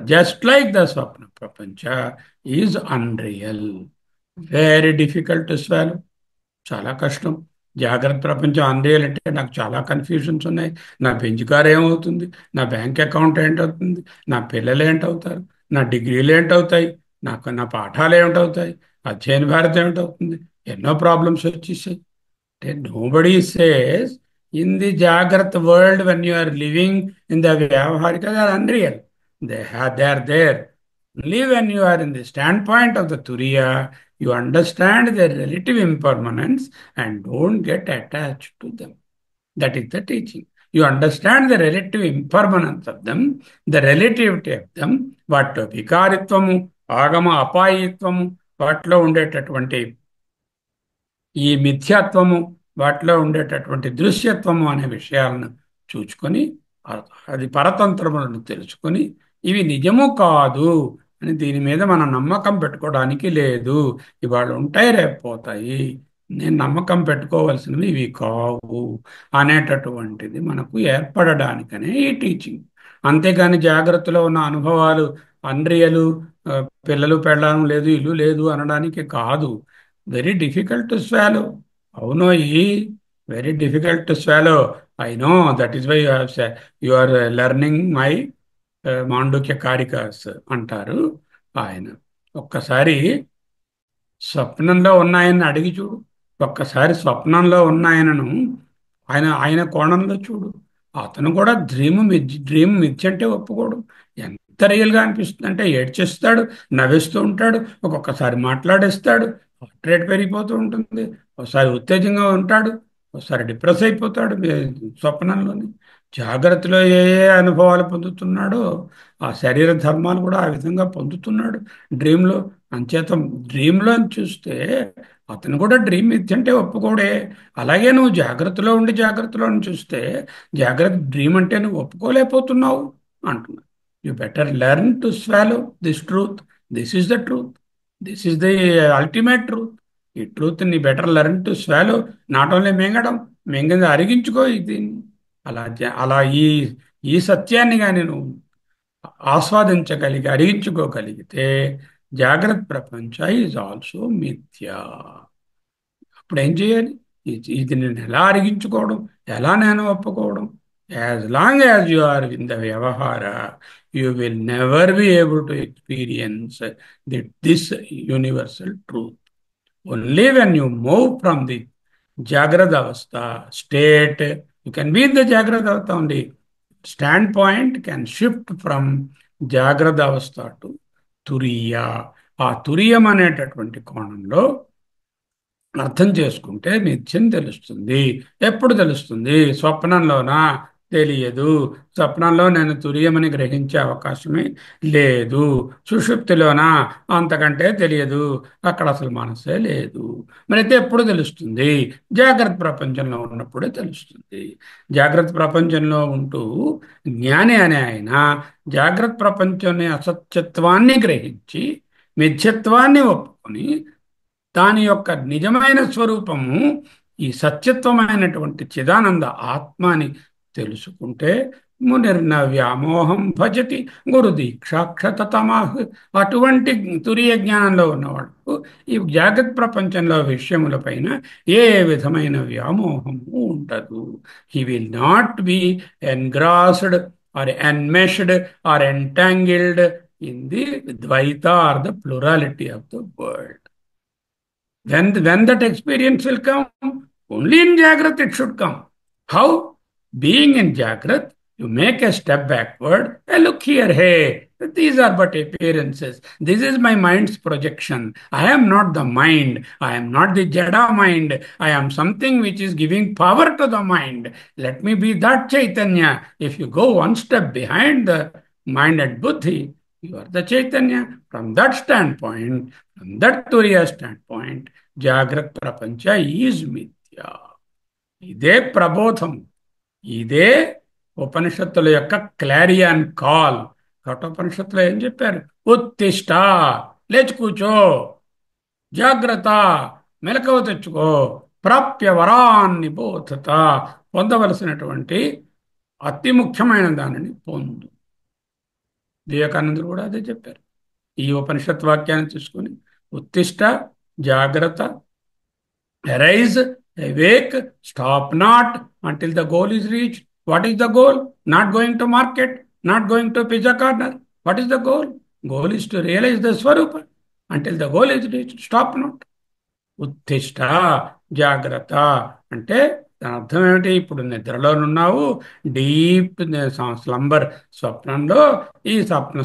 just like the Swapna Prapancha, is unreal. Very difficult to swallow. చాలా కష్టం. జాగ్రత్త ప్రపంచం అన్రియల్ అంటే నాకు చాలా కన్ఫ్యూజన్స్ ఉన్నాయి. నా బెంచ్ కార్ ఏమవుతుంది, నా బ్యాంక్ అకౌంట్ ఏంటవుతుంది, నా పిల్లలు ఏంటవుతారు, నా డిగ్రీలు ఏంటవుతాయి, నా పాఠాలు ఏమిటవుతాయి, అధ్యయన భారతం ఏమిటవుతుంది, ఎన్నో ప్రాబ్లమ్స్ వచ్చేసాయి. Nobody says in the Jagrat world when you are living in the Vyavaharika, they are unreal. They are there. Only when you are in the standpoint of the Turiya, you understand their relative impermanence and don't get attached to them. That is the teaching. You understand the relative impermanence of them, the relativity of them, వాటిలో వికారిత్వము, ఆగమ అపాయిత్వము, వాటిలో ఉండేటటువంటి ఈ మిథ్యాత్వము, వాటిలో ఉండేటటువంటి దృశ్యత్వము అనే విషయాలను చూచుకొని అది పరతంత్రములను తెలుసుకొని ఇవి నిజము కాదు అని దీని మీద మనం నమ్మకం పెట్టుకోవడానికి లేదు. ఇవాళ ఉంటాయి, రేపు పోతాయి, నేను నమ్మకం పెట్టుకోవాల్సినవి ఇవి కావు అనేటటువంటిది మనకు ఏర్పడడానికనే ఈ టీచింగ్. అంతేగాని జాగ్రత్తలో ఉన్న అనుభవాలు అన్రియలు, పిల్లలు పెళ్ళడం లేదు, ఇల్లు లేదు అనడానికి కాదు. Very difficult to swallow. అవునో ఈ very difficult to swallow. I know, that is why you are learning my Mandukya Karikas అంటారు ఆయన. ఒక్కసారి స్వప్నంలో ఉన్న ఆయన్ని అడిగి చూడు, ఒక్కసారి స్వప్నంలో ఉన్న ఆయనను ఆయన కోణంలో చూడు. అతను కూడా డ్రీమ్ మిథ్య అంటే ఒప్పుకోడు. ఎంత రియల్గా అనిపిస్తుంది అంటే ఏడ్చేస్తాడు, నవ్విస్తూ ఉంటాడు, ఒక్కొక్కసారి మాట్లాడేస్తాడు, హార్ట్ రేట్ పెరిగిపోతూ ఉంటుంది, ఒకసారి ఉత్తేజంగా ఉంటాడు, ఒకసారి డిప్రెస్ అయిపోతాడు స్వప్నంలోని. జాగ్రత్తలో ఏ ఏ అనుభవాలు పొందుతున్నాడో ఆ శరీర ధర్మాలు కూడా ఆ విధంగా పొందుతున్నాడు డ్రీమ్లో. అంచేత డ్రీమ్లో చూస్తే అతను కూడా డ్రీమ్ మిథ్య అంటే ఒప్పుకోడే. అలాగే నువ్వు జాగ్రత్తలో ఉండి జాగ్రత్తలో చూస్తే జాగ్రత్త డ్రీమ్ అంటే నువ్వు ఒప్పుకోలేకపోతున్నావు అంటున్నా. You better learn to swallow this truth. This is the truth. This is the ultimate truth. ఈ ట్రూత్ ని better learn to swallow. Not only మింగింది అరిగించుకో దీన్ని. అలా ఈ ఈ సత్యాన్ని కానీ నువ్వు ఆస్వాదించగలిగి అరిగించుకోగలిగితే జాగ్రత్త ప్రపంచ ఈజ్ ఆల్సో మిథ్యా. అప్పుడు ఏం చేయాలి? ఇది నేను ఎలా అరిగించుకోవడం, ఎలా నేను ఒప్పుకోవడం? As long as you are in the vyavahara, you will never be able to experience this universal truth. Only when you move from the Jagrada Avastha state, you can be in the Jagrada Avastha only. Standpoint can shift from Jagrada Avastha to Turiya. ఆ తురియం అనేటటువంటి కోణంలో అర్థం చేసుకుంటే నిత్యం తెలుస్తుంది. ఎప్పుడు తెలుస్తుంది? స్వప్నంలోనా? తెలియదు. స్వప్నంలో నేను తురియమని గ్రహించే అవకాశమే లేదు. సుషుప్తిలోనా? అంతకంటే తెలియదు. అక్కడ అసలు మనసే లేదు. మరి అయితే ఎప్పుడు తెలుస్తుంది? జాగ్రత్త ప్రపంచంలో ఉన్నప్పుడే తెలుస్తుంది. జాగ్రత్త ప్రపంచంలో ఉంటూ జ్ఞాని అనే ఆయన జాగ్రత్త ప్రపంచంలో అసత్యత్వాన్ని గ్రహించి మిథ్యత్వాన్ని ఒప్పుకొని దాని యొక్క నిజమైన స్వరూపము ఈ సత్యత్వమైనటువంటి చిదానంద ఆత్మని తెలుసుకుంటే మునిర్నవ్యామోహం భజతి గురు దీక్షాక్షతమాహ్. అటువంటి తురియ జ్ఞానంలో ఉన్నవాడు ఈ జాగ్రత్త ప్రపంచంలో విషయములపైన ఏ విధమైన వ్యామోహము ఉండదు. He will not be engrossed or enmeshed or entangled in the dvaita or the plurality of the world. When that experience will come, only in Jagrat it should come. How? Being in Jagrat, you make a step backward. Hey, look here, hey, these are but appearances. This is my mind's projection. I am not the mind. I am not the Jada mind. I am something which is giving power to the mind. Let me be that Chaitanya. If you go one step behind the mind and buddhi, you are the Chaitanya. From that standpoint, from that Turiya standpoint, Jagrat Prapancha is Mithya. ఇదే ప్రబోధం, ఇదే ఉపనిషత్తుల యొక్క క్లారియాన్ కాల్. కఠోపనిషత్తులో ఏం చెప్పారు? ఉత్తిష్ట, లేచి కూర్చో, జాగ్రత్త, మెలకువ తెచ్చుకో, ప్రాప్య వరాన్ని బోధత, పొందవలసినటువంటి అతి ముఖ్యమైన దానిని పొందు. వివేకానందుడు కూడా అదే చెప్పారు. ఈ ఉపనిషత్ వాక్యాన్ని తీసుకొని ఉత్తిష్ట జాగ్రత్త arise, awake, stop not until the goal is reached. What is the goal? Not going to market, not going to pizza corner. What is the goal? Goal is to realize the Swarupa. Until the goal is reached, stop not. ఉత్తిష్ట జాగ్రత్త అంటే దాని అర్థం ఏమిటి? ఇప్పుడు నిద్రలోనున్నావు, డీప్ స్లంబర్, స్వప్నంలో. ఈ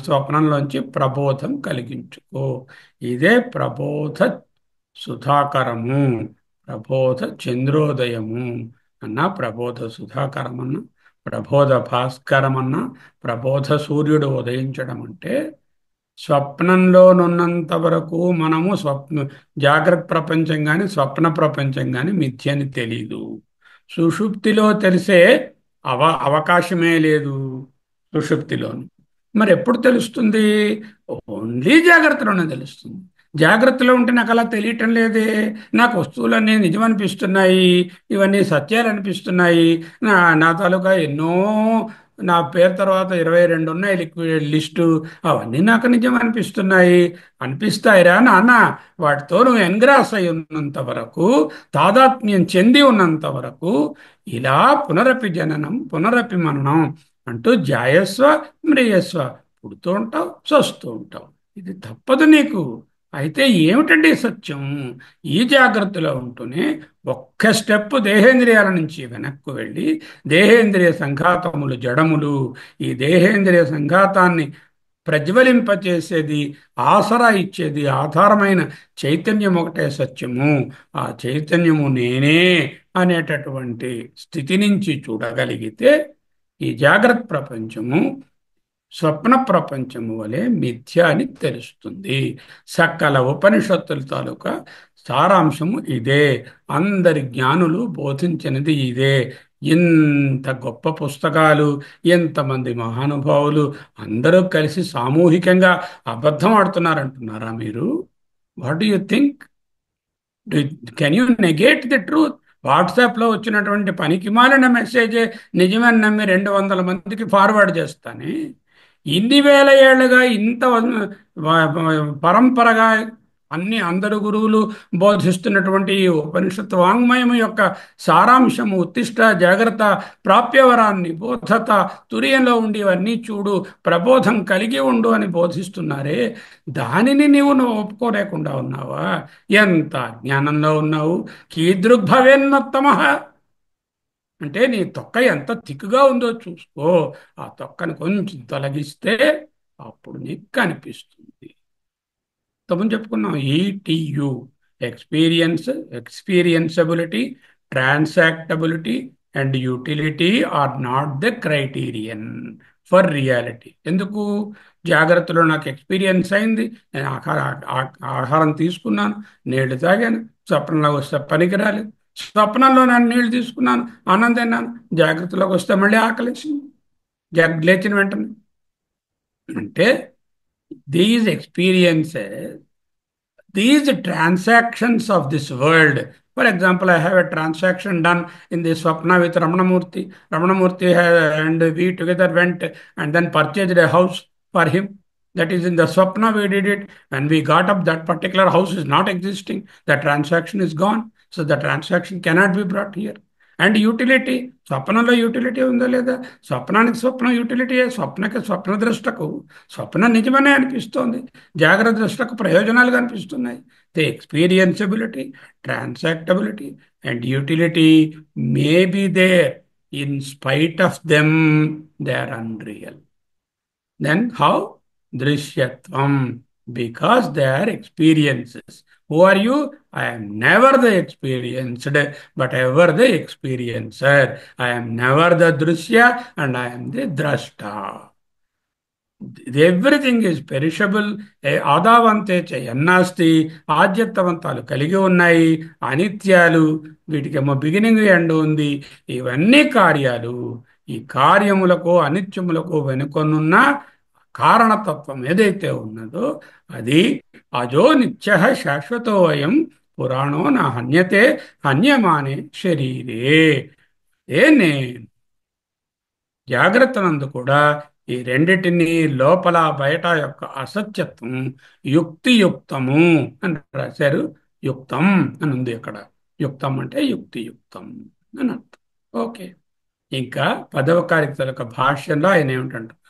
స్వప్నంలోంచి ప్రబోధం కలిగించుకో. ఇదే ప్రబోధ సుధాకరము, ప్రబోధ చంద్రోదయము అన్నా, ప్రబోధ సుధాకరం అన్నా, ప్రబోధ భాస్కరం అన్నా, ప్రబోధ సూర్యుడు ఉదయించడం అంటే స్వప్నంలోనున్నంత వరకు మనము జాగ్రత్త ప్రపంచం కానీ స్వప్న ప్రపంచం కానీ మిథ్యని తెలీదు. సుషుప్తిలో తెలిసే అవకాశమే లేదు సుషుప్తిలోను. మరి ఎప్పుడు తెలుస్తుంది? ఓన్లీ జాగ్రత్తలోనే తెలుస్తుంది. జాగ్రత్తలో ఉంటే నాకు అలా తెలియటం లేదే, నాకు వస్తువులన్నీ నిజమనిపిస్తున్నాయి, ఇవన్నీ సత్యాలు అనిపిస్తున్నాయి, నా నా తాలూకా ఎన్నో, నా పేరు తర్వాత 22 ఉన్నాయి లిక్విడ్ లిస్టు, అవన్నీ నాకు నిజం అనిపిస్తున్నాయి. అనిపిస్తాయిరా నాన్న, వాటితో నువ్వు ఎన్గ్రాస్ అయి ఉన్నంత వరకు, తాదాత్మ్యం చెంది ఉన్నంత వరకు ఇలా పునరపి జననం పునరపి మననం అంటూ జాయస్వ మ్రియస్వ, పుడుతూ ఉంటావు, చస్తూ ఉంటావు. ఇది తప్పదు నీకు. అయితే ఏమిటండి సత్యం? ఈ జాగ్రత్తలో ఉంటూనే ఒక్క స్టెప్ దేహేంద్రియాల నుంచి వెనక్కు వెళ్ళి, దేహేంద్రియ సంఘాతములు జడములు, ఈ దేహేంద్రియ సంఘాతాన్ని ప్రజ్వలింపచేసేది, ఆసరా ఇచ్చేది, ఆధారమైన చైతన్యం ఒకటే సత్యము. ఆ చైతన్యము నేనే అనేటటువంటి స్థితి నుంచి చూడగలిగితే ఈ జాగ్రత్త ప్రపంచము స్వప్న ప్రపంచము వలె మిథ్య అని తెలుస్తుంది. సకల ఉపనిషత్తుల తాలూకా సారాంశము ఇదే. అందరి జ్ఞానులు బోధించినది ఇదే. ఇంత గొప్ప పుస్తకాలు, ఎంతమంది మహానుభావులు అందరూ కలిసి సామూహికంగా అబద్ధం ఆడుతున్నారంటున్నారా మీరు? What do you think? Can you negate the truth? వాట్సాప్లో వచ్చినటువంటి పనికిమాలిన మెసేజే నిజమని నమ్మి 200 మందికి ఫార్వర్డ్ చేస్తానే. ఇన్ని వేల ఏళ్లుగా ఇంత పరంపరగా అందరు గురువులు బోధిస్తున్నటువంటి ఈ ఉపనిషత్ వాంగ్మయం యొక్క సారాంశము ఉత్తిష్ట జాగ్రత్త ప్రాప్యవరాన్ని బోధత తుర్యంలో ఉండి ఇవన్నీ చూడు, ప్రబోధం కలిగి ఉండు అని బోధిస్తున్నారే, దానిని నువ్వు ఒప్పుకోలేకుండా ఉన్నావా? ఎంత జ్ఞానంలో ఉన్నావు! కీదృగ్భవేన్నోత్తమః అంటే నీ తొక్క ఎంత తిక్కుగా ఉందో చూసుకో. ఆ తొక్కను కొంచెం తొలగిస్తే అప్పుడు నీకు కనిపిస్తుంది. తప్పని చెప్పుకున్నాం. ETU experienceability, transactability and utility are not the criterion for reality. ఎందుకు? జాగ్రత్తలో నాకు ఎక్స్పీరియన్స్ అయింది, నేను ఆహారం తీసుకున్నాను, నీళ్లు తాగాను, స్వప్నంలోకి వస్తే పనికి రాలేదు, స్వప్నంలో నేను నీళ్లు తీసుకున్నాను, అన్నం తిన్నాను, జాగ్రత్తలోకి వస్తే మళ్ళీ ఆకలేసింది లేచిన వెంటనే. అంటే these experiences, these transactions of this world. For example, I have a transaction done in the Swapna with Ramanamurthy. Ramanamurthy and we together went and then purchased a house for him. That is in the Swapna we did it. When we got up, that particular house is not existing. The transaction is gone. So the transaction cannot be brought here. And utility, స్వప్నంలో యూటిలిటీ ఉందా లేదా? స్వప్నానికి స్వప్నం యూటిలిటీ, స్వప్నకి స్వప్న దృష్టకు స్వప్నం నిజమనే అనిపిస్తోంది, జాగ్రత్త దృష్టకు ప్రయోజనాలు కనిపిస్తున్నాయి. The experienceability, transactability and utility may be there, in spite of them they are unreal. Then how? దృశ్యత్వం, because they are experiences. Who are you? I am never the experienced, but ever the experiencer. I am never the drishya and I am the drashta. Everything is perishable. ఆదావంతే ఎన్నాస్తి, ఆద్యత్తవంతాలు కలిగి ఉన్నాయి, అనిత్యాలు, వీటికేమో బిగినింగ్ ఎండ్ ఉంది. ఇవన్నీ కార్యాలు. ఈ కార్యములకు అనిత్యములకు వెనుకొనున్న కారణతత్వం ఏదైతే ఉన్నదో అది అజో నిత్య శాశ్వతో అయం పురాణో నా హన్యతే హన్యమానే శరీరే. నేను జాగ్రత్త నందు కూడా ఈ రెండిటిని లోపల బయట యొక్క అసత్యత్వం యుక్తియుక్తము అని రాశారు. యుక్తం అని ఉంది ఇక్కడ. యుక్తం అంటే యుక్తియుక్తం అని అర్థం. ఓకే. ఇంకా 10వ కారిక యొక్క భాష్యంలో ఆయన ఏమిటంటారు?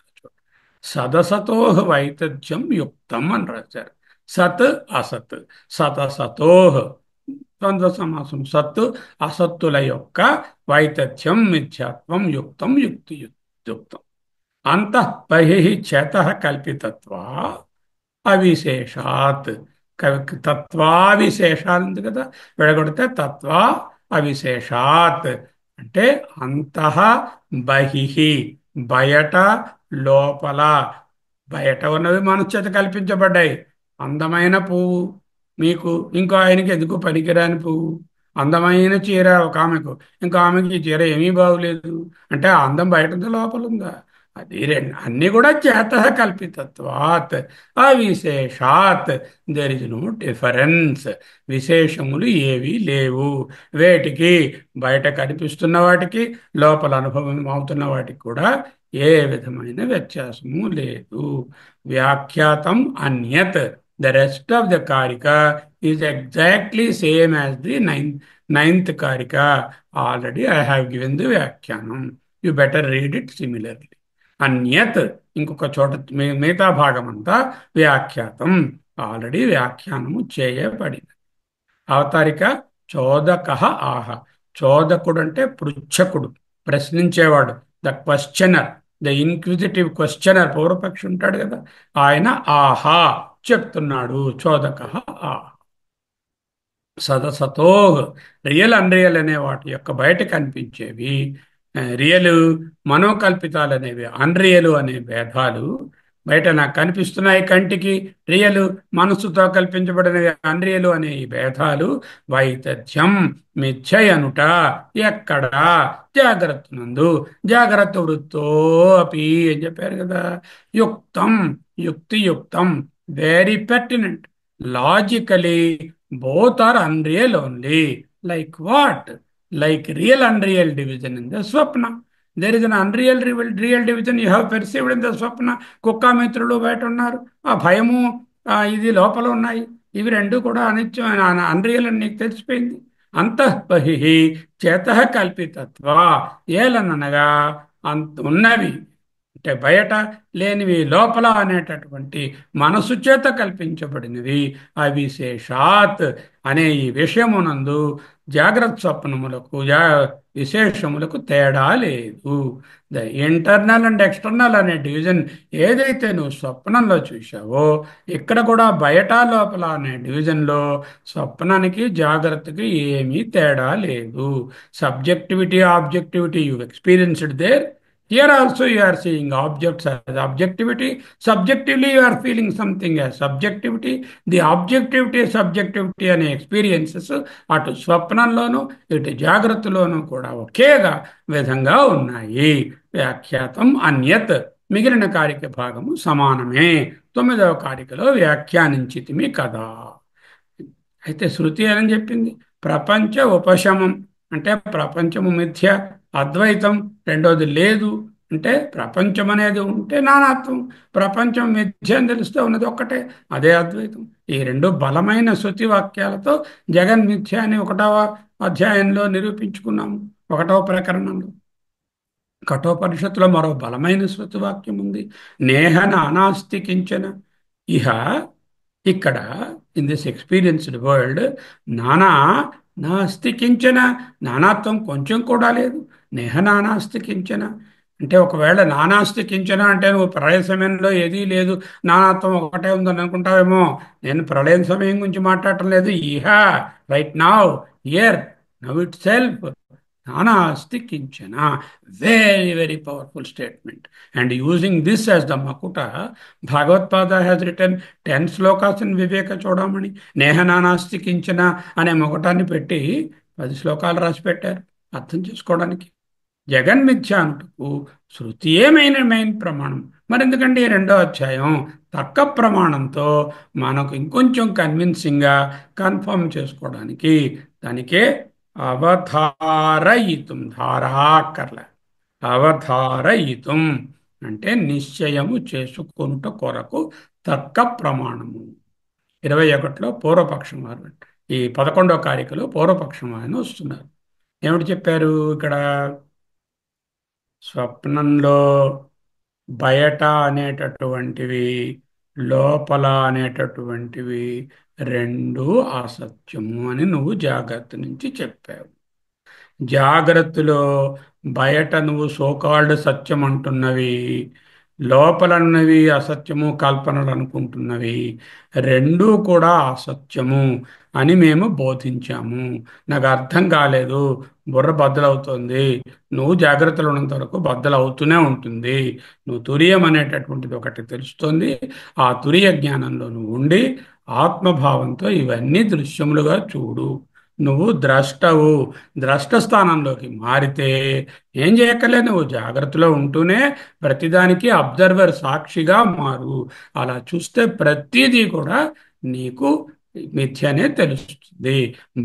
సదసతో వైతథ్యం యుక్తం అని రాశారు. సత్ అసత్, సతసతోహ్ ద్వంద్వ సమాసం. సత్తు అసత్తుల యొక్క వైతథ్యం మిథ్యాత్వం యుక్తం యుక్తం. అంతః బహిః చేతః కల్పితత్వా అవిశేషాత్. తత్వావిశేషాలు ఉంది కదా, విడగొడితే తత్వా అవిశేషాత్ అంటే అంతః బహిః బయట లోపల. బయట ఉన్నవి మనసు చేత కల్పించబడ్డాయి. అందమైన పువ్వు మీకు, ఇంకో ఆయనకి ఎందుకు పనికిరాని పువ్వు. అందమైన చీర ఒక ఆమెకు, ఇంకో ఆమెకి ఈ చీర ఏమీ బాగులేదు అంటే ఆ అందం బయట ఉందా లోపల ఉందా? అది రెండు అన్ని కూడా చేత కల్పితత్వాత్ అవిశేషాత్. There is no difference. విశేషములు ఏవి లేవు వేటికి. బయట కనిపిస్తున్న వాటికి లోపల అనుభవం అవుతున్న వాటికి కూడా ఏ విధమైన వ్యత్యాసము లేదు. వ్యాఖ్యాతం అన్యత్. The rest of the karika is exactly same as the ninth karika. Already I have given the vyakhyanam. You better read it similarly. అన్యత్ ఇంకొక చోట మిగతా భాగం అంతా వ్యాఖ్యాతం, ఆల్రెడీ వ్యాఖ్యానము చేయబడింది. అవతారిక చోదక ఆహ. చోదకుడు అంటే పృచ్ఛకుడు, ప్రశ్నించేవాడు, the questionnaire, the inquisitive questionnaire. పూర్వపక్షి ఉంటాడు కదా, ఆయన ఆహా చెప్తున్నాడు. చోదక ఆహా. సదసతో రియల్ అన్రియల్ అనే వాటి యొక్క బయట కనిపించేవి రియల్, మనోకల్పితాలు అనేవి అన్రియలు అనే భేదాలు బయట నాకు కనిపిస్తున్నాయి కంటికి. రియలు మనస్సుతో కల్పించబడినవి అన్రియలు అనే ఈ భేదాలు వైతథ్యం మిథ్యయనుట ఎక్కడ? జాగ్రత్త నందు. జాగ్రత్త వృత్తో అపి అని చెప్పారు కదా. యుక్తం యుక్తియుక్తం, very pertinent. Logically both are unreal only. Like what? Like real unreal division in the swapna. There is an unreal real division you have perceived in the swapna. కుక్క మిత్రులు బయట ఉన్నారు, ఆ భయము ఇది లోపల ఉన్నాయి. ఇవి రెండు కూడా అనిత్యం అన్రియల్ అని నీకు తెలిసిపోయింది. అంతఃబహిః చేతః కల్పితత్వ. ఏలనగా అంత ఉన్నవి అంటే బయట లేనివి లోపల అనేటటువంటి మనసు చేత కల్పించబడినవి అవిశేషాత్ అనే ఈ విషయమునందు జాగ్రత్త స్వప్నములకు విశేషములకు తేడా లేదు. ద ఇంటర్నల్ అండ్ ఎక్స్టర్నల్ అనే డివిజన్ ఏదైతే నువ్వు స్వప్నంలో చూసావో, ఇక్కడ కూడా బయట లోపల అనే డివిజన్లో స్వప్నానికి జాగ్రత్తకి ఏమీ తేడా లేదు. Subjectivity objectivity you experienced there. Here also you are seeing objects as objectivity. Subjectively you are feeling something as subjectivity. The objectivity, subjectivity అనే ఎక్స్పీరియన్సెస్ అటు స్వప్నంలోనూ ఇటు జాగ్రత్తలోనూ కూడా ఒకేగా విధంగా ఉన్నాయి. వ్యాఖ్యాతం అన్యత్. మిగిలిన కారిక భాగము సమానమే. 9వ కారికలో వ్యాఖ్యానించితిమి కదా. అయితే శృతి అని చెప్పింది ప్రపంచ ఉపశమం అంటే ప్రపంచము మిథ్య, అద్వైతం రెండోది లేదు అంటే ప్రపంచం అనేది ఉంటే నానాత్వం, ప్రపంచం మిథ్య అని తెలిస్తే ఉన్నది ఒక్కటే, అదే అద్వైతం. ఈ రెండు బలమైన శృతి వాక్యాలతో జగన్ మిథ్య అని 1వ అధ్యాయంలో నిరూపించుకున్నాము. 1వ ప్రకరణంలో. కఠోపనిషత్తులో మరో బలమైన శృతి వాక్యం ఉంది. నేహ నానాస్తి కించన. ఇహ ఇక్కడ ఇన్ దిస్ ఎక్స్పీరియన్స్డ్ వరల్డ్ నానా నాస్తి కించన, నానాత్వం కొంచెం కూడా లేదు. నేహ నానాస్తి కించన అంటే ఒకవేళ నానాస్తి కించన అంటే నువ్వు ప్రళయ సమయంలో ఏదీ లేదు, నానాత్వం ఒకటే ఉందని అనుకుంటావేమో. నేను ప్రళయం సమయం గురించి మాట్లాడటం లేదు. ఇహ right now here now itself నానాస్తి కించన. Very very powerful statement. And using this as the makuta, Bhagavatpada has written 10 slokas in Viveka Chudamani. నేహ నానాస్తి కించన అనే మొకటాన్ని పెట్టి 10 శ్లోకాలు రాసి పెట్టారు అర్థం చేసుకోవడానికి. జగన్మిథ్యానుటకు శృతియే మెయిన్ ప్రమాణం. మరెందుకంటే 2వ అధ్యాయం తక్క ప్రమాణంతో మనకు ఇంకొంచెం కన్విన్సింగ్గా కన్ఫర్మ్ చేసుకోవడానికి. దానికే అవధారయితం, ధారాకర్ల అవధారయితుం అంటే నిశ్చయము చేసుకొనుట కొరకు తర్క ప్రమాణము. 21లో పూర్వపక్షం వారు, ఈ 11వ కారికలో పూర్వపక్షం ఆయన వస్తున్నారు. ఏమిటి చెప్పారు ఇక్కడ? స్వప్నంలో బయట అనేటటువంటివి, లోపల అనేటటువంటివి రెండు అసత్యము అని నువ్వు జాగ్రత్త నుంచి చెప్పావు. జాగ్రత్తలో బయట నువ్వు సోకాల్డ్ సత్యం అంటున్నవి, లోపలన్నవి అసత్యము కల్పనలు అనుకుంటున్నవి, రెండూ కూడా అసత్యము అని మేము బోధించాము. నాకు అర్థం కాలేదు, బుర్ర బద్దలవుతుంది. నువ్వు జాగ్రత్తలు ఉన్నంత వరకు బద్దలవుతూనే ఉంటుంది. నువ్వు తురియం అనేటటువంటిది ఒకటి తెలుస్తుంది. ఆ తురియ జ్ఞానంలో నువ్వు ఉండి ఆత్మభావంతో ఇవన్నీ దృశ్యములుగా చూడు. నువ్వు ద్రష్టవు. ద్రష్ట స్థానంలోకి మారితే ఏం చేయక్కర్లే, నువ్వు జాగ్రత్తలో ఉంటూనే ప్రతిదానికి అబ్జర్వర్, సాక్షిగా మారు. అలా చూస్తే ప్రతిదీ కూడా నీకు మిథ్యనే తెలుస్తుంది.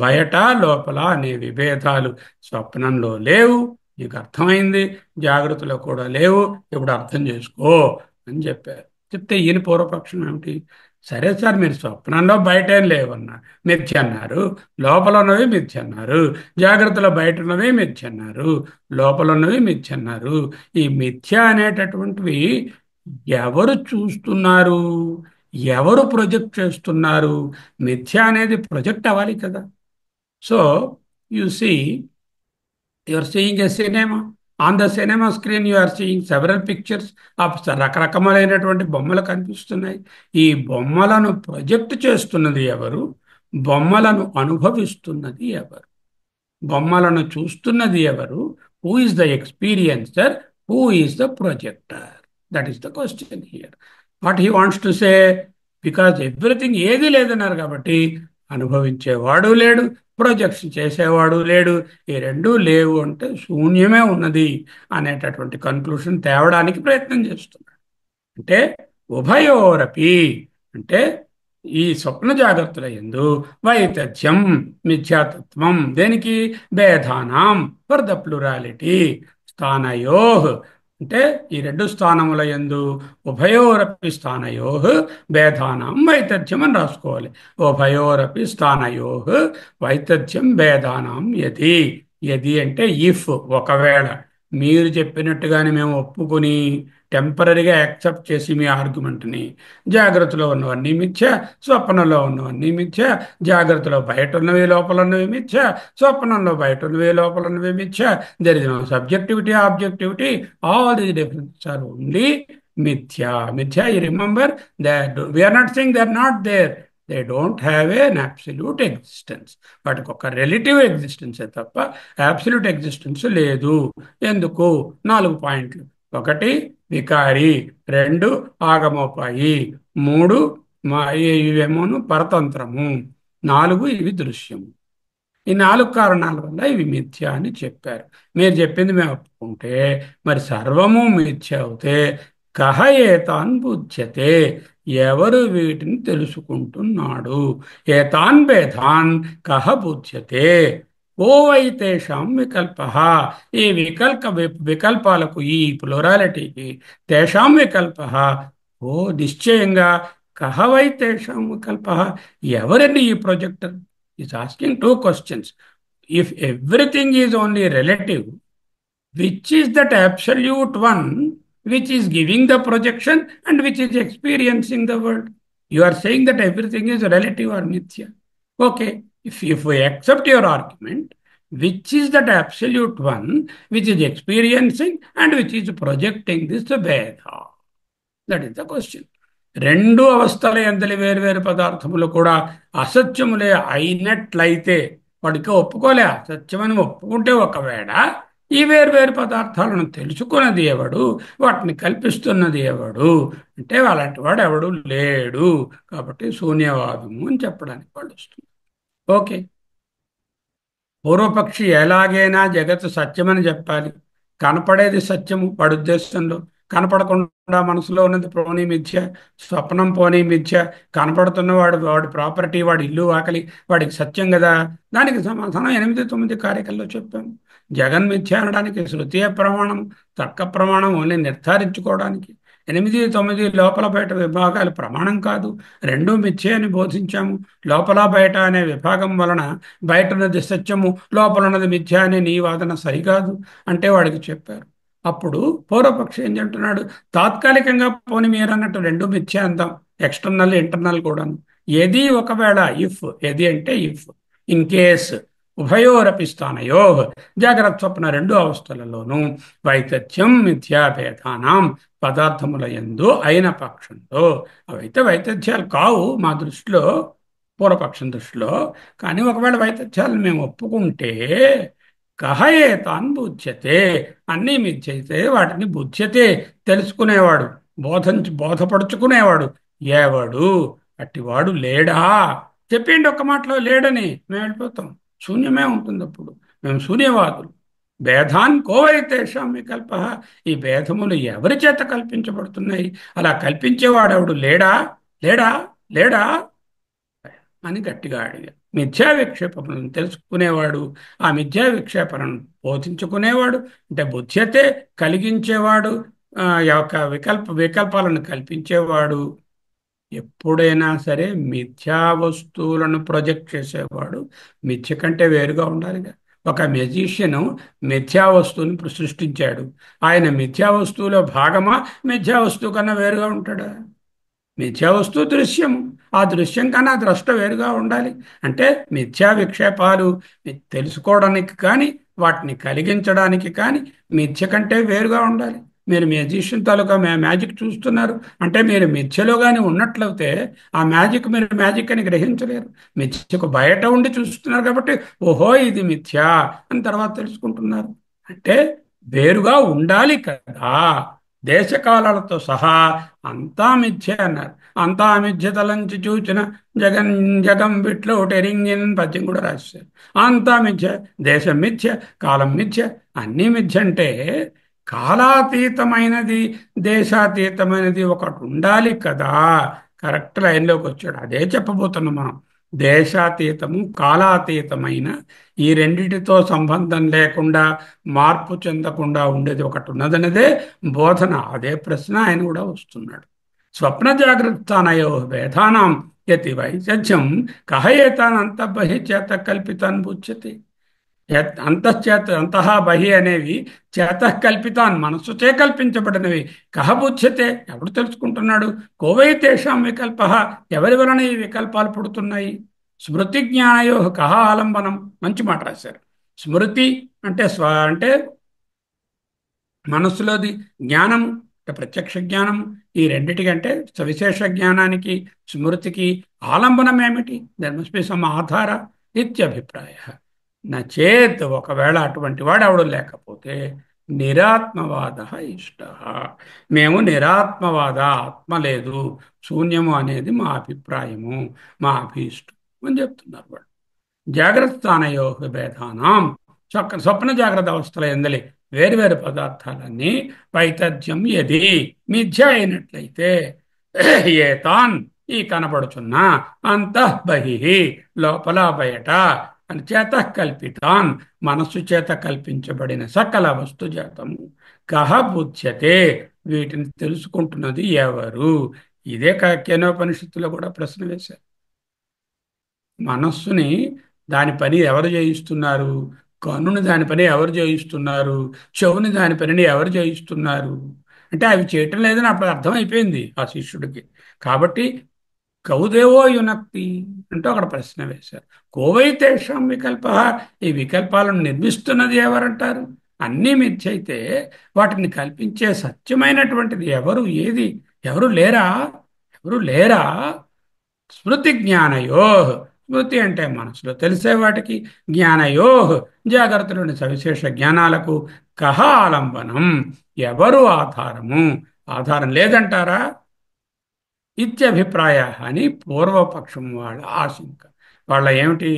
బయట లోపల అనే విభేదాలు స్వప్నంలో లేవు, నీకు అర్థమైంది. జాగ్రత్తలో కూడా లేవు, ఇప్పుడు అర్థం చేసుకో అని చెప్పారు. చెప్తే ఈయన పూర్వపక్షం ఏమిటి? సరే సార్, మీరు స్వప్నంలో బయట ఏం లేవన్నా మిథ్య అన్నారు, లోపల ఉన్నవి మిథ్య అన్నారు, జాగ్రత్తలో బయట ఉన్నవి మిథ్య అన్నారు, లోపల ఉన్నవి మిథ్య అన్నారు. ఈ మిథ్య అనేటటువంటివి ఎవరు చూస్తున్నారు, ఎవరు ప్రొజెక్ట్ చేస్తున్నారు? మిథ్య అనేది ప్రొజెక్ట్ అవ్వాలి కదా. So you see, you are seeing a cinema. On the cinema screen you are seeing several pictures of రకరకములైనటువంటి బొమ్మలు కనిపిస్తున్నాయి. ఈ బొమ్మలను ప్రొజెక్ట్ చేస్తున్నది ఎవరు? బొమ్మలను అనుభవిస్తున్నది ఎవరు? బొమ్మలను చూస్తున్నది ఎవరు? Who is the experiencer? Who is the projector? That is the question here. What he wants to say, because everything ఏది లేదన్నారు కాబట్టి అనుభవించేవాడు లేడు, ప్రొజెక్షన్ చేసేవాడు లేడు. ఈ రెండూ లేవు అంటే శూన్యమే ఉన్నది అనేటటువంటి కన్క్లూషన్ తేవడానికి ప్రయత్నం చేస్తున్నాడు. అంటే ఉభయోరపి అంటే ఈ స్వప్న జాగ్రత్తల యందు వైతథ్యం, మిథ్యాతత్వం, దేనికి? భేదానాం, ఫర్ ద ప్లూరాలిటీ. స్థానయో అంటే ఈ రెండు స్థానముల యందు ఉభయోరపి స్థానయో భేదానాం వైతథ్యం అని రాసుకోవాలి. ఉభయోరపి స్థానయో వైతథ్యం భేదానాం యది. యది అంటే ఇఫ్, ఒకవేళ మీరు చెప్పినట్టుగానే మేము ఒప్పుకొని టెంపరీగా యాక్సెప్ట్ చేసి మీ ఆర్గ్యుమెంట్ని, జాగ్రత్తలో ఉన్నవన్నీ మిథ్య, స్వప్నంలో ఉన్నవన్నీ మిథ్య, జాగ్రత్తలో బయట ఉన్నవి లోపల ఉన్నవి మిథ్య, స్వప్నంలో బయట ఉన్నవి లోపల ఉన్నవి మిథ్య. There is no subjectivity, objectivity, all the differences are only మిథ్య. మిథ్య, you remember that we are not saying they are not there. They don't have an absolute existence. వాటికి ఒక రిలేటివ్ ఎగ్జిస్టెన్సే తప్ప అబ్సల్యూట్ ఎగ్జిస్టెన్స్ లేదు. ఎందుకు? 4 పాయింట్లు. 1 వికారి, 2 ఆగమోపాయి, 3 ఇవేమోను పరతంత్రము, 4 ఇవి దృశ్యము. ఈ 4 కారణాల వల్ల ఇవి మిథ్య అని చెప్పారు. మీరు చెప్పింది మేము ఒప్పుకుంటే మరి సర్వము మిథ్య అవుతే కహ ఏతాన్ బుధ్యతే, ఎవరు వీటిని తెలుసుకుంటున్నాడు? ఏతాన్ భేదాన్ కహ బుధ్యతే, ఓ వైతేషాం వికల్ప. ఈ వికల్పాలకు, ఈ ప్లొరాలిటీకి తేషాం వికల్ప. ఓ నిశ్చయంగా కహ వైతేషాం వికల్ప, ఎవరండి ఈ projector? Is asking 2 questions. If everything is only relative, which is that absolute one which is giving the projection and which is experiencing the world? You are saying that everything is relative or mithya. Okay, if we accept your argument, which is that absolute one which is experiencing and which is projecting this Veda? That is the question. రెండు అవస్థల ఎంతలి వేరువేరు పదార్థములు కూడా అసత్యములే అయినట్లయితే, వాడికి ఒప్పుకోలే, అసత్యమని ఒప్పుకుంటే ఒకవేళ ఈ వేరువేరు పదార్థాలను తెలుసుకున్నది ఎవడు, వాటిని కల్పిస్తున్నది ఎవడు అంటే అలాంటి వాడు ఎవడు లేడు. కాబట్టి శూన్యవాదము అని చెప్పడానికి వాడు వస్తుంది. ఓకే, పూర్వపక్షి ఎలాగైనా జగత్తు సత్యమని చెప్పాలి. కనపడేది సత్యము వాడి ఉద్దేశంలో, కనపడకుండా మనసులో ఉన్నది పోనీ మిథ్య, స్వప్నం పోనీ మిథ్య, కనపడుతున్న వాడి ప్రాపర్టీ, వాడి ఇల్లు ఆకలి వాడికి సత్యం కదా. దానికి సమాధానం 8, 9 కారికల్లో చెప్పాము. జగన్మిథ్య అనడానికి శృతియే ప్రమాణం, తర్క ప్రమాణం ఓన్లీ నిర్ధారించుకోవడానికి. 8, 9 లోపల బయట విభాగాలు ప్రమాణం కాదు. రెండూ మిథ్యే అని బోధించాము. లోపల బయట అనే విభాగం వలన బయట ఉన్నది సత్యము, లోపల ఉన్నది మిథ్య అనే నీ వాదన సరికాదు అంటే వాడికి చెప్పారు. అప్పుడు పూర్వపక్షి ఏం చెంటున్నాడు, తాత్కాలికంగా పోని మీరు అన్నట్టు రెండు మిథ్య అందాం, ఎక్స్టర్నల్ ఇంటర్నల్ కూడాను. ఏది ఒకవేళ, ఇఫ్, ఏది అంటే ఇఫ్, ఇన్ కేస్, ఉభయోరపి స్థానయో, జాగ్రత్త స్వప్న రెండు అవస్థలలోనూ వైతథ్యం మిథ్యాభేదానాం పదార్థముల యందు అయిన పక్షంలో, అవైతే వైతథ్యాలు కావు మా దృష్టిలో, పూర్వపక్షం దృష్టిలో. కానీ ఒకవేళ వైతథ్యాలను మేము ఒప్పుకుంటే కహయేతాన్ బుధ్యతే, అన్నీ మిథ్యైతే వాటిని బుధ్యతే, తెలుసుకునేవాడు, బోధపడుచుకునేవాడు ఏవాడు, అట్టివాడు లేడా. చెప్పండి ఒక్క మాటలో లేడని మేము వెళ్ళిపోతాం, శూన్యమే ఉంటుంది అప్పుడు. మేము శూన్యవాదులు. భేదాన్ కోవైతేషాం వికల్ప, ఈ భేదములు ఎవరి చేత కల్పించబడుతున్నాయి, అలా కల్పించేవాడెవడు లేడా, లేడా, లేడా అని గట్టిగా అడిగారు. మిథ్యా విక్షేపణను తెలుసుకునేవాడు, ఆ మిథ్యా విక్షేపణను బోధించుకునేవాడు అంటే బుద్ధ్యతే కలిగించేవాడు, యొక్క వికల్పాలను కల్పించేవాడు, ఎప్పుడైనా సరే మిథ్యా వస్తువులను ప్రొజెక్ట్ చేసేవాడు మిథ్య కంటే వేరుగా ఉండాలిగా. ఒక మెజీషియన్ మిథ్యా వస్తువుని సృష్టించాడు, ఆయన మిథ్యా వస్తువులో భాగమా, మిథ్యా వస్తువు కన్నా వేరుగా ఉంటాడా? మిథ్యా వస్తువు దృశ్యము, ఆ దృశ్యం కన్నా ద్రష్ట వేరుగా ఉండాలి. అంటే మిథ్యా విక్షేపాలు తెలుసుకోవడానికి కానీ వాటిని కలిగించడానికి కానీ మిథ్య కంటే వేరుగా ఉండాలి. మీరు మ్యాజిషియన్ తాలూకా మ్యాజిక్ చూస్తున్నారు అంటే మీరు మిథ్యలో కానీ ఉన్నట్లయితే ఆ మ్యాజిక్ మీరు మ్యాజిక్ అని గ్రహించలేరు. మిథ్యకు బయట ఉండి చూస్తున్నారు కాబట్టి ఓహో ఇది మిథ్య అని తర్వాత తెలుసుకుంటున్నారు. అంటే వేరుగా ఉండాలి కదా. దేశకాలాలతో సహా అంతా మిథ్య అన్నారు. అంతా మిథ్య తలంచి చూచిన జగన్ జగం బిట్లో టెరింగిన్ పద్యం కూడా రాశారు. అంతా మిథ్య, దేశం మిథ్య, కాలం మిథ్య, అన్నీ మిథ్య అంటే కాలాతీతమైనది దేశాతీతమైనది ఒకటి ఉండాలి కదా. కరెక్ట్ లైన్లోకి వచ్చాడు. అదే చెప్పబోతున్నాం మనం. దేశాతీతము కాలాతీతమైన ఈ రెండిటితో సంబంధం లేకుండా మార్పు చెందకుండా ఉండేది ఒకటి ఉన్నదనేదే బోధన. అదే ప్రశ్న ఆయన కూడా వస్తున్నాడు. స్వప్న జాగ్రత్తానయో భేదానాం యతి వైసత్యం కహయేతానంత బహిచేత కల్పితాన్ బుచ్యతే. అంతః బహి అనేవి చేత కల్పితాన్ మనస్సుచే కల్పించబడినవి. కహబుచ్యతే ఎవడు తెలుసుకుంటున్నాడు. కోవై తేషాం వికల్ప ఎవరి వలన ఈ వికల్పాలు పుడుతున్నాయి. స్మృతి జ్ఞానయో కహ ఆలంబనం. మంచి మాట రాశారు. స్మృతి అంటే అంటే మనస్సులోది, జ్ఞానము అంటే ప్రత్యక్ష జ్ఞానము. ఈ రెండిటికంటే సవిశేష జ్ఞానానికి స్మృతికి ఆలంబనం ఏమిటి? దర్ మస్ట్ బి సమ్ ఆధార ఇత్యభిప్రాయ. నచేత్ ఒకవేళ అటువంటి వాడు ఎవడు లేకపోతే నిరాత్మవాద ఇష్ట. మేము నిరాత్మవాద, ఆత్మ లేదు, శూన్యము అనేది మా అభిప్రాయము, మా అభీష్టం అని చెప్తున్నారు వాడు. జాగ్రత్త స్థానయో భేదానాం స్వప్న జాగ్రత్త అవస్థల ఎందలి వేరువేరు పదార్థాలన్నీ వైతథ్యం యది మిథ్య అయినట్లయితే ఏతాన్ ఈ కనబడుచున్న అంతః బహిః లోపల బయట అని చేత కల్పితాన్ మనస్సు చేత కల్పించబడిన సకల వస్తు జాతము కహ బుధ్యతే వీటిని తెలుసుకుంటున్నది ఎవరు. ఇదే కేనోపనిషత్తులో కూడా ప్రశ్న వేశారు. మనస్సుని దాని పని ఎవరు చేయిస్తున్నారు? కన్నుని దాని పని ఎవరు చేయిస్తున్నారు? చెవుని దాని పనిని ఎవరు చేయిస్తున్నారు అంటే అవి చేయటం లేదని అప్పుడు అర్థమైపోయింది ఆ శిష్యుడికి. కాబట్టి కౌదేవో యునక్తి అంటూ అక్కడ ప్రశ్న వేశారు. కోవైతేషాం వికల్ప ఈ వికల్పాలను నిర్మిస్తున్నది ఎవరంటారు? అన్నీ మిథ్యైతే వాటిని కల్పించే సత్యమైనటువంటిది ఎవరు? ఏది? ఎవరు లేరా? ఎవరు లేరా? స్మృతి జ్ఞానయో, స్మృతి అంటే మనసులో తెలిసే వాటికి, జ్ఞానయో జాగ్రత్తలోని సవిశేష జ్ఞానాలకు కహ ఆలంబనం ఎవరు ఆధారము? ఆధారం లేదంటారా? ఇత్యభిప్రాయ అని పూర్వపక్షం వాళ్ళ ఆశంక. వాళ్ళ ఏమిటి?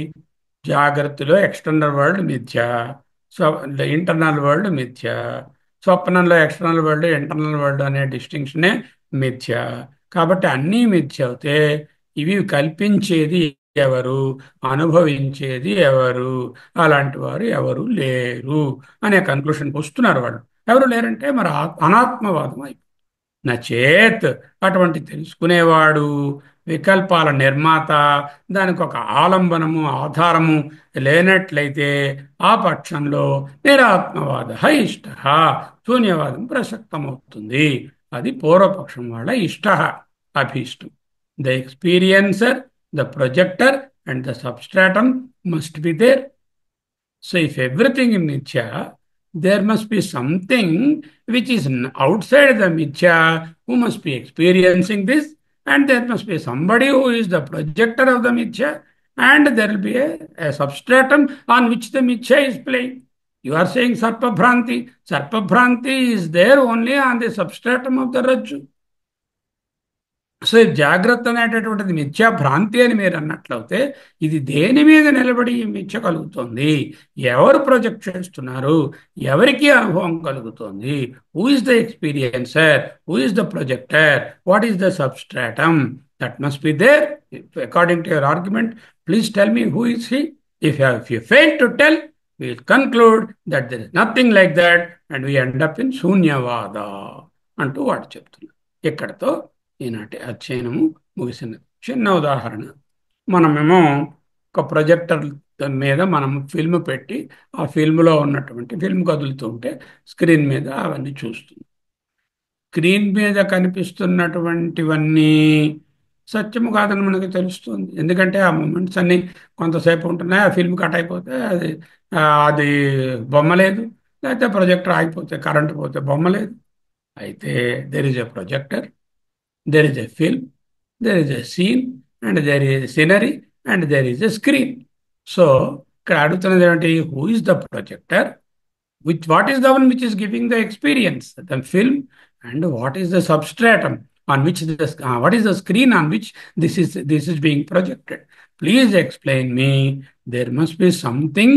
జాగ్రత్తలో ఎక్స్టర్నల్ వరల్డ్ మిథ్య, ఇంటర్నల్ వరల్డ్ మిథ్య, స్వప్నంలో ఎక్స్టర్నల్ వరల్డ్ ఇంటర్నల్ వరల్డ్ అనే డిస్టింక్షనే మిథ్య. కాబట్టి అన్నీ మిథ్య అవుతే ఇవి కల్పించేది ఎవరు, అనుభవించేది ఎవరు, అలాంటి వారు ఎవరు లేరు అనే కన్క్లూషన్కి వస్తున్నారు వాళ్ళు. ఎవరు లేరంటే మరి అనాత్మవాదం అయిపోయింది. నచేత్, అటువంటి తెలుసుకునేవాడు, వికల్పాల నిర్మాత, దానికి ఒక ఆలంబనము ఆధారము లేనట్లయితే ఆ పక్షంలో నిరాత్మవాద ఇష్ట, శూన్యవాదం ప్రసక్తమవుతుంది. అది పూర్వపక్షం వాళ్ళ ఇష్ట, అభీష్టం. The experiencer, the projector and the substratum must be there. So if everything in Mithya, there must be something which is outside the Mithya who must be experiencing this, and there must be somebody who is the projector of the Mithya, and there will be a substratum on which the Mithya is playing. You are saying Sarpa Bhranti. Sarpa Bhranti is there only on the substratum of the Rajju. So ఈ జాగ్రత్త అనేటటువంటిది మిథ్యా భ్రాంతి అని మీరు అన్నట్లయితే ఇది దేని మీద నిలబడి ఈ మిథ్య కలుగుతోంది, ఎవరు ప్రొజెక్ట్ చేస్తున్నారు, ఎవరికి అనుభవం కలుగుతోంది, who is the experiencer, who is the projector, what is the substratum, that must be there according to your argument. Please tell me who is he. If you fail to tell, we will conclude that there is nothing like that and we end up in శూన్యవాద అంటూ వాడు చెప్తున్నారు. ఇక్కడతో ఈనాటి అధ్యయనము ముగిసింది. చిన్న ఉదాహరణ, మనమేమో ఒక ప్రొజెక్టర్ మీద మనం ఫిల్మ్ పెట్టి ఆ ఫిల్మ్లో ఉన్నటువంటి ఫిల్మ్ కదులుతూ ఉంటే స్క్రీన్ మీద అవన్నీ చూస్తుంది. స్క్రీన్ మీద కనిపిస్తున్నటువంటివన్నీ సత్యము కాదని మనకు తెలుస్తుంది. ఎందుకంటే ఆ మూమెంట్స్ అన్నీ కొంతసేపు ఉంటున్నాయి, ఆ ఫిల్మ్ కట్ అయిపోతే అది బొమ్మ లేదు, లేకపోతే ప్రొజెక్టర్ ఆగిపోతే కరెంటు పోతే బొమ్మ లేదు. అయితే there is a projector, there is a film, there is a scene, and there is a scenery, and there is a screen. So, ఇక్కడ అడుగుతున్నది ఏమిటి? Who is the projector, what is the one which is giving the experience, the film, and what is the substratum on which what is the screen on which this is being projected. Please explain me. There must be something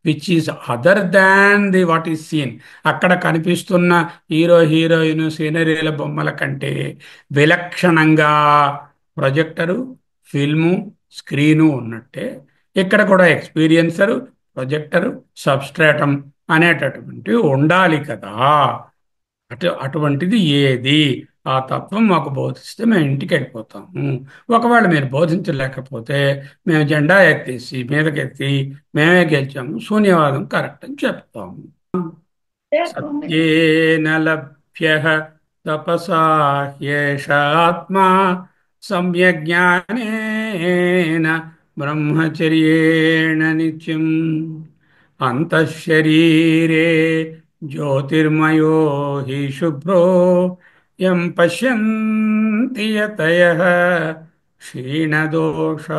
which is other than the what is seen. అక్కడ కనిపిస్తున్న హీరో హీరోయిన్ సీనరీల బొమ్మల కంటే విలక్షణంగా ప్రొజెక్టరు, ఫిల్ము, స్క్రీను ఉన్నట్టే ఇక్కడ కూడా ఎక్స్పీరియన్సరు, ప్రొజెక్టరు, సబ్స్ట్రాటమ్ అనేటటువంటివి ఉండాలి కదా. అటువంటిది ఏది? ఆ తత్వం మాకు బోధిస్తే మేము ఇంటికి వెళ్ళిపోతాము. ఒకవేళ మీరు బోధించలేకపోతే మేము జెండా ఎత్తేసి మీదకెత్తి మేమే గెలిచాము, శూన్యవాదం కరెక్ట్ అని చెప్తాము. సత్యేన లభ్యః తపసా హ్యేషాత్మా సమ్యజ్ఞానేన బ్రహ్మచర్యేణ నిత్యం అంతఃశరీరే జ్యోతిర్మయో హి శుభ్రో యం పశ్యంతి యతయః క్షీణదోషాః.